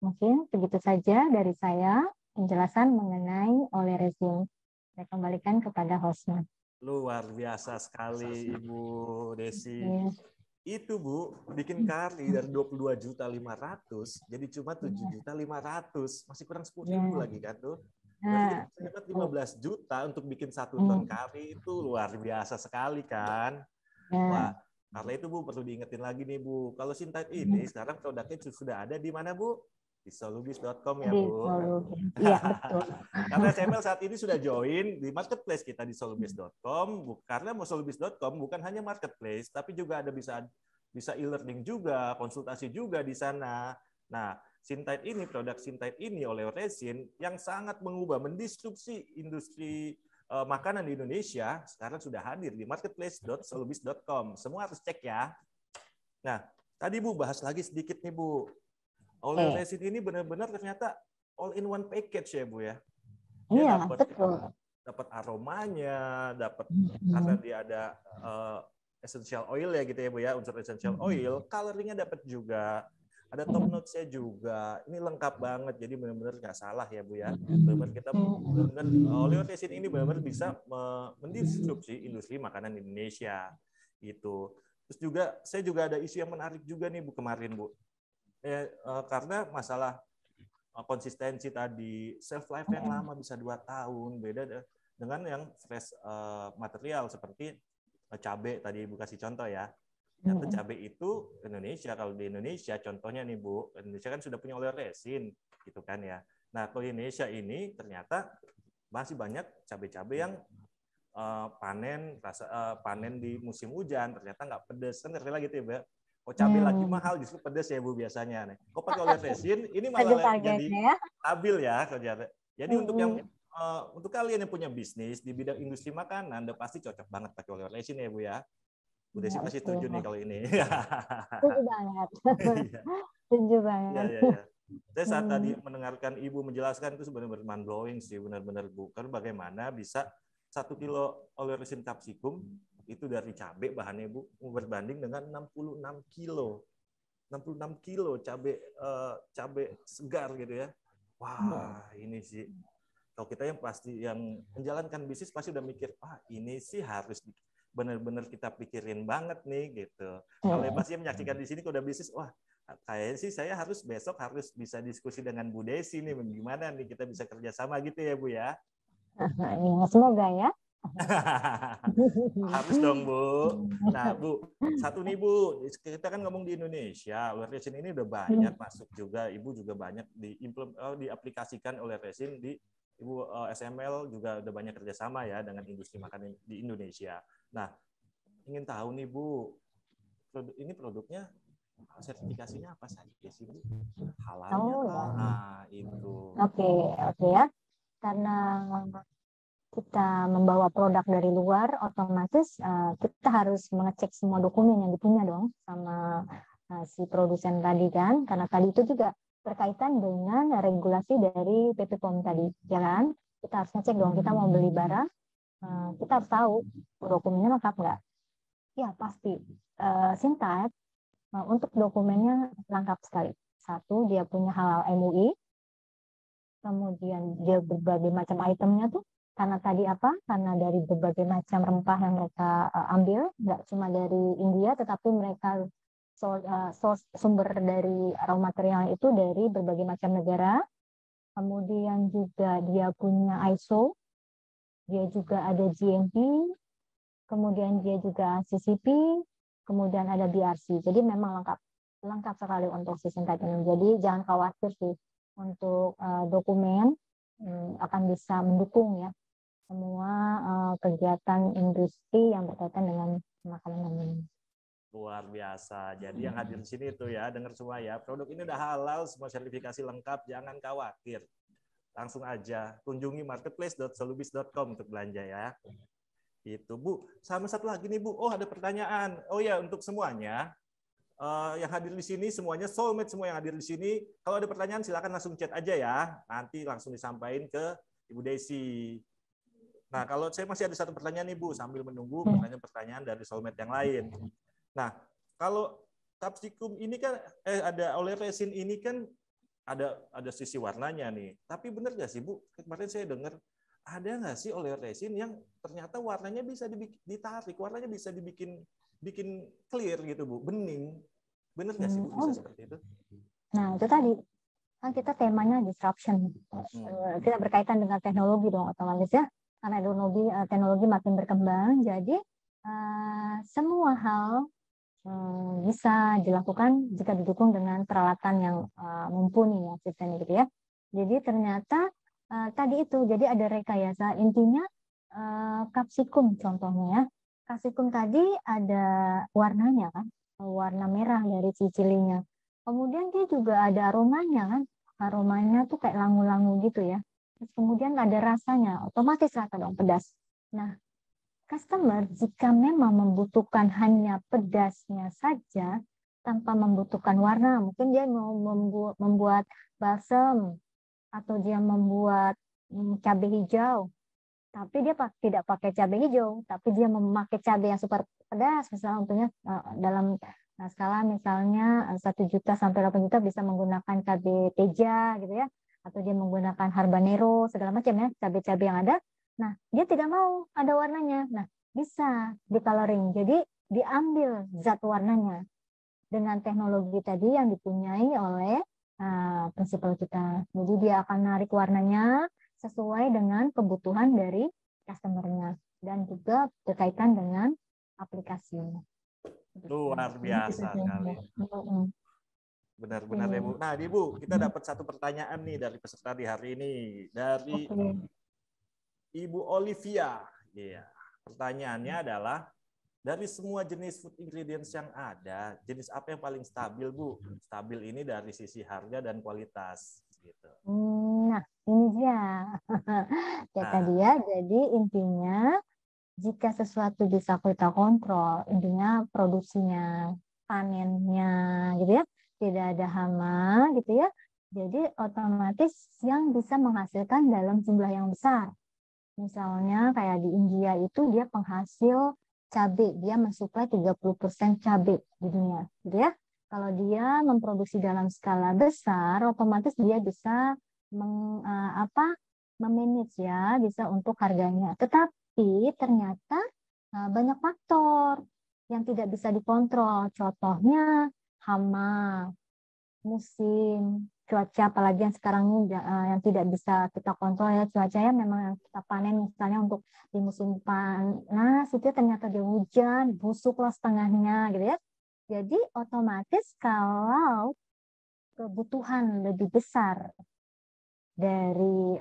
Mungkin begitu saja dari saya penjelasan mengenai oleh resin. Saya kembalikan kepada hostnya. Luar biasa sekali Ibu Desi. Yes. Itu Bu, bikin kari dari 22.500.000 jadi cuma 7.500.000, masih kurang 10.000 lagi kan tuh. Berarti kita dapat 15 juta untuk bikin 1 ton kari, itu luar biasa sekali kan. Wah, karena itu Bu perlu diingetin lagi nih Bu, kalau Sintait ini sekarang produknya sudah ada di mana Bu? Di solubis.com ya Bu. Iya, betul. Karena SML saat ini sudah join di marketplace kita di solubis.com, karena solubis.com bukan hanya marketplace, tapi juga ada bisa e-learning juga, konsultasi juga di sana. Nah, Sintait ini, produk Sintait ini oleh resin yang sangat mengubah, mendisrupsi industri makanan di Indonesia, sekarang sudah hadir di marketplace.solubis.com. Semua harus cek ya. Nah, tadi Bu bahas lagi sedikit nih Bu. Oleh resin ini benar-benar ternyata all in one package ya Bu ya. Dia Iya, betul. Dapat aromanya, dapat karena dia ada essential oil ya gitu ya Bu ya, unsur essential oil, coloringnya dapat juga, ada top notes-nya juga. Ini lengkap banget, jadi benar-benar nggak salah ya Bu ya. Benar-benar kita benar-benar oleh resin ini benar-benar bisa mendisrupsi industri makanan Indonesia gitu. Terus juga saya juga ada isu yang menarik juga nih Bu kemarin Bu. Karena masalah konsistensi tadi, shelf life yang lama bisa 2 tahun, beda dengan yang fresh material seperti cabai tadi Ibu kasih contoh ya. Ternyata cabai itu Indonesia, kalau di Indonesia contohnya nih Bu, Indonesia kan sudah punya oleh resin gitu kan ya. Nah, kalau di Indonesia ini ternyata masih banyak cabai-cabai yang panen di musim hujan, ternyata nggak pedes, kan ngerti lagi gitu ya Bu. Oh, cabai lagi mahal justru pedas ya Bu biasanya nih. Kok pakai oleh resin ini malah jadi stabil ya. Jadi untuk kalian yang punya bisnis di bidang industri makanan, udah pasti cocok banget pakai oleh resin ya Bu ya. Bu Desi pasti setuju nih kalau ini. Setuju banget. Setuju banget. Iya. Saya saat tadi mendengarkan Ibu menjelaskan itu sebenarnya mind blowing sih, benar-benar Bu. Karena bagaimana bisa 1 kilo oleh resin kapsikum itu dari cabai bahannya Bu berbanding dengan 66 kilo 66 kilo cabai segar gitu ya. Wah, ini sih kalau kita yang pasti yang menjalankan bisnis pasti udah mikir, wah ini sih harus benar-benar kita pikirin banget nih gitu. Kalau pasti menyaksikan di sini kalau udah bisnis, wah kayaknya sih saya besok harus bisa diskusi dengan Bu Desi nih bagaimana nih kita bisa kerjasama gitu ya Bu ya. Semoga ya. Harus dong Bu. Nah Bu, satu nih Bu, kita kan ngomong di Indonesia, oleh resin ini udah banyak masuk juga, Ibu juga banyak diaplikasikan oleh resin di Ibu SML juga udah banyak kerjasama ya dengan industri makanan di Indonesia. Nah, ingin tahu nih Bu, ini produknya sertifikasinya apa saja sih Bu? Halalnya kah? Nah, itu. Oke ya. Karena kita membawa produk dari luar, otomatis kita harus mengecek semua dokumen yang dipunya dong sama si produsen tadi kan, karena tadi itu juga berkaitan dengan regulasi dari PP POM tadi, ya kan? Kita harus ngecek dong, kita mau beli barang, kita harus tahu dokumennya lengkap nggak? Ya pasti. Sintait untuk dokumennya lengkap sekali. Satu, dia punya halal MUI, kemudian dia berbagai macam itemnya tuh. Karena tadi apa? Karena dari berbagai macam rempah yang mereka ambil, nggak cuma dari India, tetapi mereka sumber dari raw material itu dari berbagai macam negara. Kemudian juga dia punya ISO, dia juga ada GMP, kemudian dia juga CCP, kemudian ada BRC. Jadi memang lengkap sekali untuk si Sintait ini. Jadi jangan khawatir sih untuk dokumen akan bisa mendukung ya semua kegiatan industri yang berkaitan dengan makanan dan minum. Luar biasa. Jadi yang hadir di sini itu ya, dengar semua ya, produk ini udah halal, semua sertifikasi lengkap, jangan khawatir. Langsung aja kunjungi marketplace.solubis.com untuk belanja ya. Itu Bu, sama satu lagi nih Bu. Oh ada pertanyaan. Oh ya untuk semuanya yang hadir di sini semuanya soulmate semua yang hadir di sini. Kalau ada pertanyaan silakan langsung chat aja ya. Nanti langsung disampaikan ke Ibu Desi. Nah kalau saya masih ada satu pertanyaan nih Bu sambil menunggu pertanyaan-pertanyaan dari soulmate yang lain. Nah kalau capsicum ini kan ada oleh resin ini kan ada sisi warnanya nih. Tapi benar nggak sih Bu? Kemarin saya dengar ada nggak sih oleh resin yang ternyata warnanya bisa ditarik, warnanya bisa bikin clear gitu Bu, bening. Benar nggak sih Bu bisa seperti itu? Nah itu tadi kan kita temanya disruption. Kita berkaitan dengan teknologi dong otomatis ya. Karena teknologi makin berkembang, jadi semua hal bisa dilakukan jika didukung dengan peralatan yang mumpuni ya sistemnya gitu ya. Jadi ternyata tadi itu jadi ada rekayasa intinya capsicum contohnya ya. Capsicum tadi ada warnanya kan, warna merah dari cilinya. Kemudian dia juga ada aromanya kan, aromanya tuh kayak langu-langu gitu ya. Terus kemudian ada rasanya, otomatis rasa dong pedas. Nah, customer jika memang membutuhkan hanya pedasnya saja tanpa membutuhkan warna, mungkin dia mau membuat balsam atau dia membuat cabai hijau, tapi dia tidak pakai cabai hijau, tapi dia memakai cabai yang super pedas, misalnya untungnya dalam skala misalnya 1 juta sampai 8 juta bisa menggunakan cabai teja gitu ya, atau dia menggunakan habanero segala macam ya cabai-cabai yang ada. Nah, dia tidak mau ada warnanya. Nah, bisa di coloring. Jadi diambil zat warnanya dengan teknologi tadi yang dipunyai oleh prinsipal kita. Jadi dia akan narik warnanya sesuai dengan kebutuhan dari customer-nya dan juga berkaitan dengan aplikasinya. Luar biasa sekali. Benar-benar ya Bu. Nah, Ibu, kita dapat satu pertanyaan nih dari peserta di hari ini dari Ibu Olivia. Iya. Pertanyaannya adalah dari semua jenis food ingredients yang ada, jenis apa yang paling stabil, Bu? Stabil ini dari sisi harga dan kualitas. Gitu. Nah, ini dia. Tadi ya, jadi intinya jika sesuatu bisa kita kontrol, intinya produksinya, panennya, gitu ya, tidak ada hama, gitu ya. Jadi otomatis yang bisa menghasilkan dalam jumlah yang besar. Misalnya kayak di India itu dia penghasil cabai, dia mensuplai 30% cabai di dunia, gitu ya. Kalau dia memproduksi dalam skala besar, otomatis dia bisa memanage ya, bisa untuk harganya. Tetapi ternyata banyak faktor yang tidak bisa dikontrol. Contohnya hama, musim, cuaca, apalagi yang sekarang ini yang tidak bisa kita kontrol ya, cuacanya memang yang kita panen misalnya untuk di musim panas itu ternyata dia hujan, busuklah setengahnya gitu ya. Jadi otomatis kalau kebutuhan lebih besar dari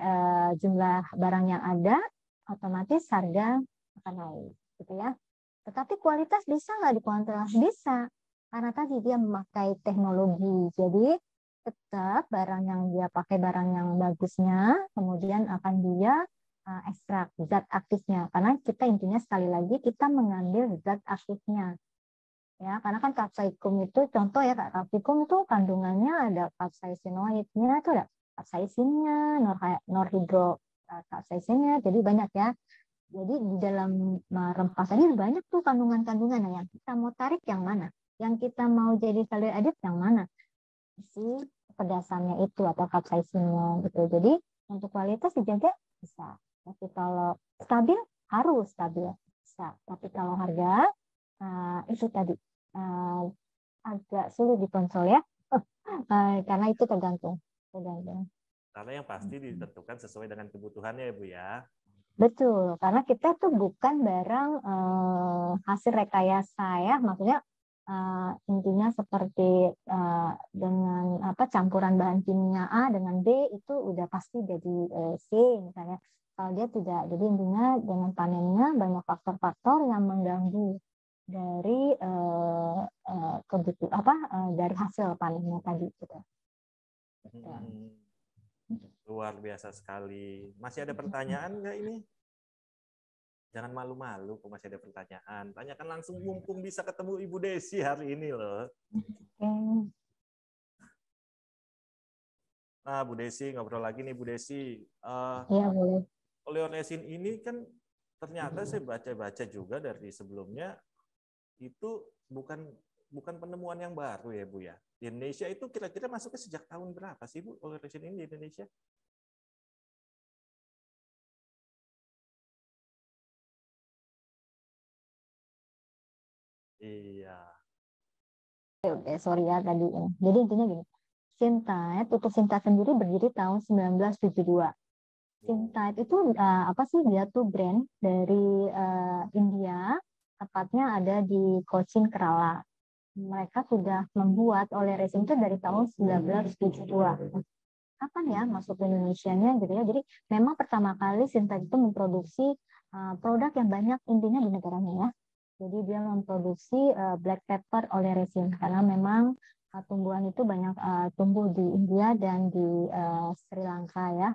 jumlah barang yang ada, otomatis harga akan naik gitu ya. Tetapi kualitas bisa nggak dikontrol? Bisa, karena tadi dia memakai teknologi. Jadi tetap barang yang dia pakai barang yang bagusnya, kemudian akan dia ekstrak zat aktifnya. Karena kita intinya sekali lagi kita mengambil zat aktifnya. Ya, karena kan capsicum itu contoh ya, capsicum itu kandungannya ada capsaicinoidnya itu ada capsaicinnya, norhydrocapsaicinnya, jadi banyak ya. Jadi di dalam rempah tadi banyak tuh kandungan-kandungan. Nah, yang kita mau tarik yang mana? Yang kita mau jadi value added yang mana? Si pedasannya itu atau capsaicinnya gitu. Jadi untuk kualitas dijaga bisa. Tapi kalau stabil harus stabil bisa. Tapi kalau harga itu tadi agak sulit dikontrol ya. Karena itu tergantung. Karena yang pasti ditentukan sesuai dengan kebutuhannya ya Bu ya. Betul, karena kita tuh bukan barang hasil rekayasa ya, maksudnya intinya seperti dengan campuran bahan kimia A dengan B itu udah pasti jadi C misalnya. Kalau dia tidak, jadi intinya dengan panennya banyak faktor-faktor yang mengganggu dari dari hasil panennya tadi gitu. Luar biasa sekali. Masih ada pertanyaan nggak ini? Jangan malu-malu kalau masih ada pertanyaan. Tanyakan langsung, mumpung bisa ketemu Ibu Desi hari ini loh. Nah, Bu Desi, ngobrol lagi nih Bu Desi. Iya, boleh. Oleoresin ini kan ternyata saya baca-baca juga dari sebelumnya itu bukan penemuan yang baru ya Bu ya. Di Indonesia itu kira-kira masuknya sejak tahun berapa sih Bu oleoresin ini di Indonesia? Iya. Oke, sorry ya tadi. Jadi intinya gini, Sintait, untuk Sintait sendiri berdiri tahun 1972. Sintait itu apa sih? Dia tuh brand dari India, tepatnya ada di Cochin, Kerala. Mereka sudah membuat oleoresin itu dari tahun 1972. Kapan ya masuk ke Indonesia-nya gitu ya. Jadi memang pertama kali Sintait itu memproduksi produk yang banyak intinya di negaranya ya. Jadi dia memproduksi black pepper oleoresin karena memang tumbuhan itu banyak tumbuh di India dan di Sri Lanka ya.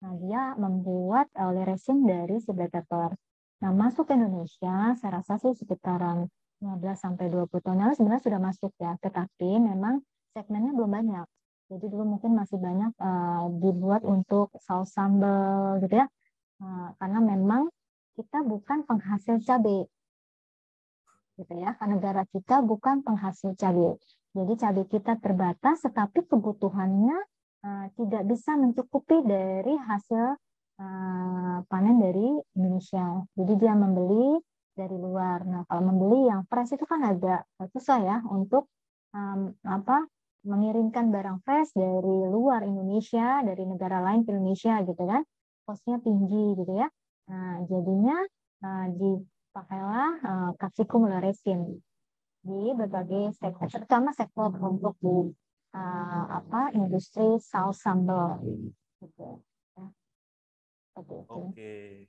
Nah, dia membuat oleoresin dari si black pepper. Nah, masuk ke Indonesia, saya rasa sih sekitaran 15 sampai 20 tahun lalu sebenarnya sudah masuk ya, tetapi memang segmennya belum banyak. Jadi dulu mungkin masih banyak dibuat untuk saus sambal gitu ya. Karena memang kita bukan penghasil cabai gitu ya. Karena negara kita bukan penghasil cabai. Jadi cabai kita terbatas, tetapi kebutuhannya tidak bisa mencukupi dari hasil panen dari Indonesia. Jadi dia membeli dari luar. Nah, kalau membeli yang fresh itu kan agak susah ya untuk mengirimkan barang fresh dari luar Indonesia, dari negara lain ke Indonesia gitu kan. Costnya tinggi gitu ya. Nah, jadinya dipakailah capsicum oleoresin di berbagai sektor, terutama sektor untuk di industri saus sambal gitu ya. Oke.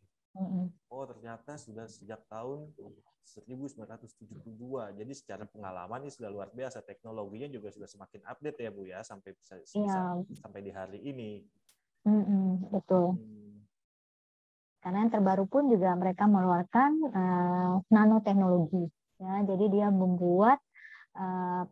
Oh, ternyata sudah sejak tahun 1972. Jadi secara pengalaman ini sudah luar biasa. Teknologinya juga sudah semakin update ya Bu ya, sampai bisa sampai di hari ini. Betul. Karena yang terbaru pun juga mereka mengeluarkan nanoteknologi. Ya, jadi dia membuat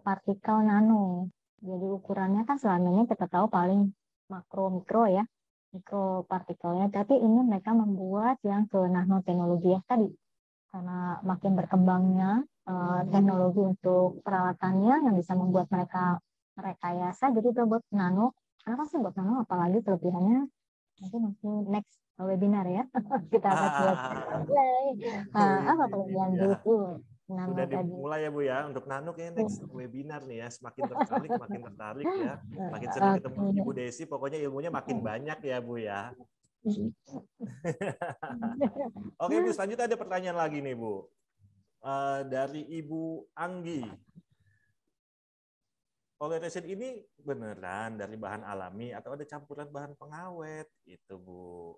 partikel nano. Jadi ukurannya kan selama ini kita tahu paling makro mikro ya, mikropartikelnya. Tapi ini mereka membuat yang ke nanoteknologi ya tadi. Karena makin berkembangnya teknologi untuk peralatannya yang bisa membuat mereka rekayasa, jadi itu buat nano. Kenapa sih buat nano? Apalagi kelebihannya mungkin next webinar ya kita akan buat apa kelebihan itu nano sudah tadi. dimulai ya Bu ya untuk nano kayaknya next webinar nih ya, semakin tertarik ya, makin sering ketemu Ibu Desi pokoknya ilmunya makin banyak ya Bu ya. Oke Bu, selanjutnya ada pertanyaan lagi nih Bu dari Ibu Anggi. Oleoresin ini beneran dari bahan alami atau ada campuran bahan pengawet gitu Bu?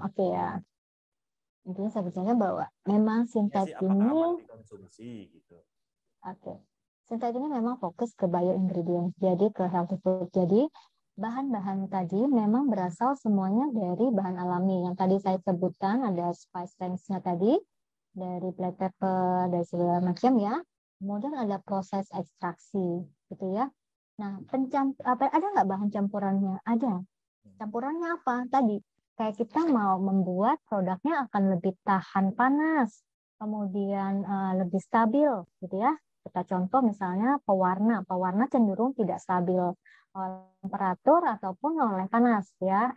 Oke ya. Intinya saya bicara bahwa memang Sintait ini aman dikonsumsi gitu. Oke. Sintait ini memang fokus ke bioingredient, jadi ke healthy food. Jadi bahan-bahan tadi memang berasal semuanya dari bahan alami. Yang tadi saya sebutkan ada spice range-nya tadi, dari black pepper, dari segala macam ya. Kemudian ada proses ekstraksi, gitu ya. Nah, ada nggak bahan campurannya? Ada. Campurannya apa? Tadi, kayak kita mau membuat produknya akan lebih tahan panas, kemudian lebih stabil, gitu ya. Kita contoh misalnya pewarna cenderung tidak stabil oleh temperatur ataupun oleh panas ya,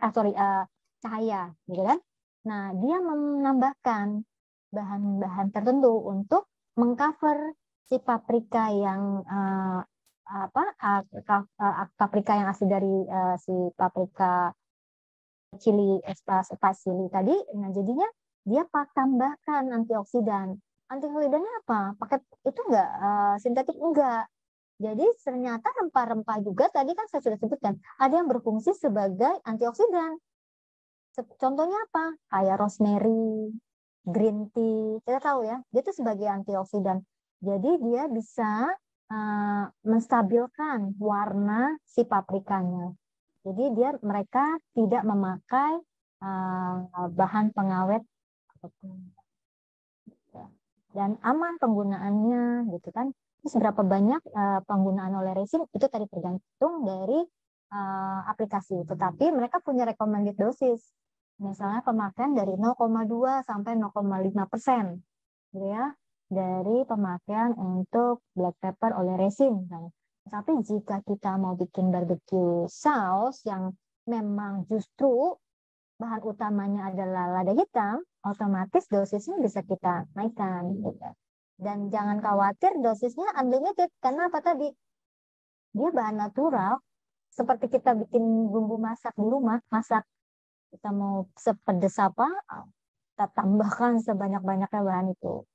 cahaya, gitu kan. Nah, dia menambahkan bahan-bahan tertentu untuk mengcover si paprika yang paprika yang asli dari si paprika chili spice chili tadi. Nah, jadinya dia tambahkan antioksidan. Antioksidannya apa? Pakai itu enggak sintetik enggak. Jadi ternyata rempah-rempah juga tadi kan saya sudah sebutkan, ada yang berfungsi sebagai antioksidan. Contohnya apa? Kayak rosemary, green tea, kita tahu ya, dia itu sebagai antioksidan. Jadi dia bisa menstabilkan warna si paprikanya. Jadi mereka tidak memakai bahan pengawet Dan aman penggunaannya gitu kan. Terus berapa banyak penggunaan oleh resin itu tadi tergantung dari aplikasi. Tetapi mereka punya recommended dosis. Misalnya pemakaian dari 0,2 sampai 0,5% gitu ya, dari pemakaian untuk black pepper oleh resin. Tapi jika kita mau bikin barbecue sauce yang memang justru bahan utamanya adalah lada hitam, otomatis dosisnya bisa kita naikkan. Gitu. Dan jangan khawatir dosisnya unlimited, karena apa tadi? Dia bahan natural, seperti kita bikin bumbu masak di rumah, masak kita mau sepedes apa, kita tambahkan sebanyak-banyaknya bahan itu.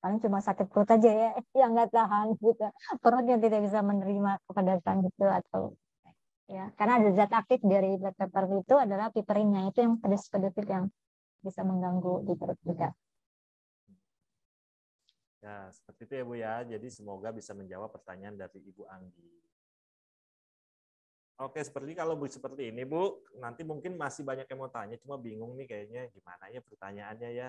Paling cuma sakit perut aja ya, yang nggak tahan gitu. Perutnya tidak bisa menerima kepedasan itu atau ya, karena ada zat aktif dari black pepper itu adalah piperinnya, itu yang pedas-pedas yang bisa mengganggu di perut juga. Ya, seperti itu ya Bu ya. Jadi semoga bisa menjawab pertanyaan dari Ibu Anggi. Oke, kalau seperti ini Bu, nanti mungkin masih banyak yang mau tanya, cuma bingung nih kayaknya gimana ya pertanyaannya ya.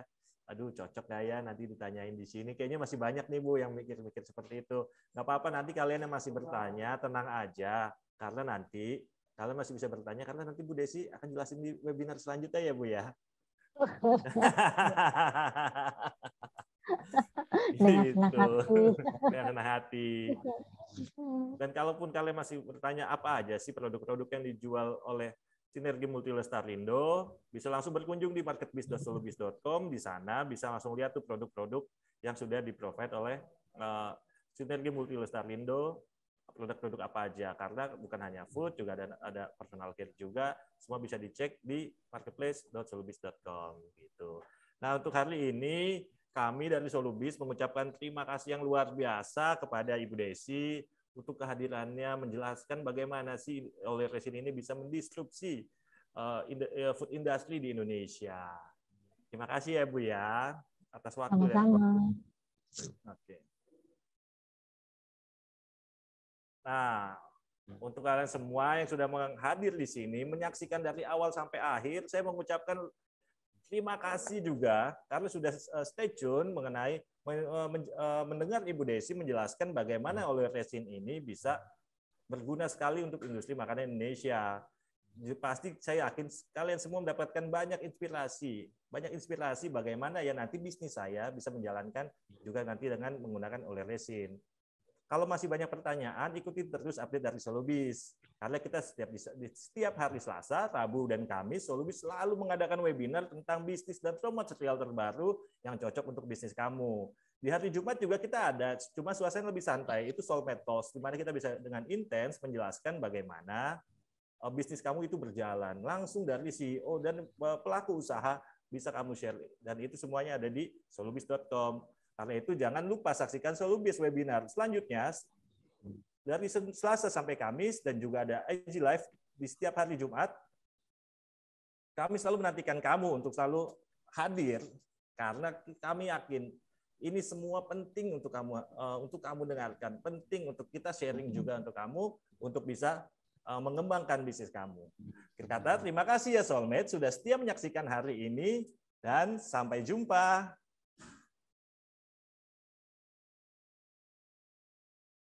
Aduh, cocok gak ya nanti ditanyain di sini. Kayaknya masih banyak nih Bu yang mikir-mikir seperti itu. Nggak apa-apa, nanti kalian yang masih bertanya, tenang aja. Karena nanti kalian masih bisa bertanya, karena nanti Bu Desi akan jelasin di webinar selanjutnya ya Bu ya. Dengan senang hati. Dengan senang hati. Dan kalaupun kalian masih bertanya apa aja sih produk-produk yang dijual oleh Sinergi Multilestarindo, bisa langsung berkunjung di marketbiz.solubis.com. Di sana bisa langsung lihat tuh produk-produk yang sudah di-provide oleh Sinergi Multilestarindo, produk-produk apa aja. Karena bukan hanya food, juga ada personal care juga. Semua bisa dicek di marketplace.solubis.com gitu. Nah, untuk hari ini kami dari Solubis mengucapkan terima kasih yang luar biasa kepada Ibu Desi untuk kehadirannya, menjelaskan bagaimana sih oleh resin ini bisa mendisrupsi food industry di Indonesia. Terima kasih ya Bu ya atas waktu. Sama-sama. Oke. Nah, untuk kalian semua yang sudah hadir di sini, menyaksikan dari awal sampai akhir, saya mengucapkan terima kasih juga karena sudah stay tune mengenai mendengar Ibu Desi menjelaskan bagaimana oleh resin ini bisa berguna sekali untuk industri makanan Indonesia. Pasti saya yakin kalian semua mendapatkan banyak inspirasi bagaimana ya nanti bisnis saya bisa menjalankan juga nanti dengan menggunakan oleh resin. Kalau masih banyak pertanyaan, ikuti terus update dari Solubis. Karena kita setiap hari Selasa, Rabu, dan Kamis, Solubis selalu mengadakan webinar tentang bisnis dan raw material terbaru yang cocok untuk bisnis kamu. Di hari Jumat juga kita ada, cuma suasana lebih santai, itu Soulmate Talks, di mana kita bisa dengan intens menjelaskan bagaimana bisnis kamu itu berjalan. Langsung dari CEO dan pelaku usaha bisa kamu share. Dan itu semuanya ada di solubis.com. Karena itu jangan lupa saksikan Solubis webinar selanjutnya dari Selasa sampai Kamis, dan juga ada IG Live di setiap hari Jumat. Kami selalu menantikan kamu untuk selalu hadir karena kami yakin ini semua penting untuk kamu dengarkan, penting untuk kita sharing juga untuk kamu untuk bisa mengembangkan bisnis kamu. Kata terima kasih ya Soulmate sudah setia menyaksikan hari ini dan sampai jumpa.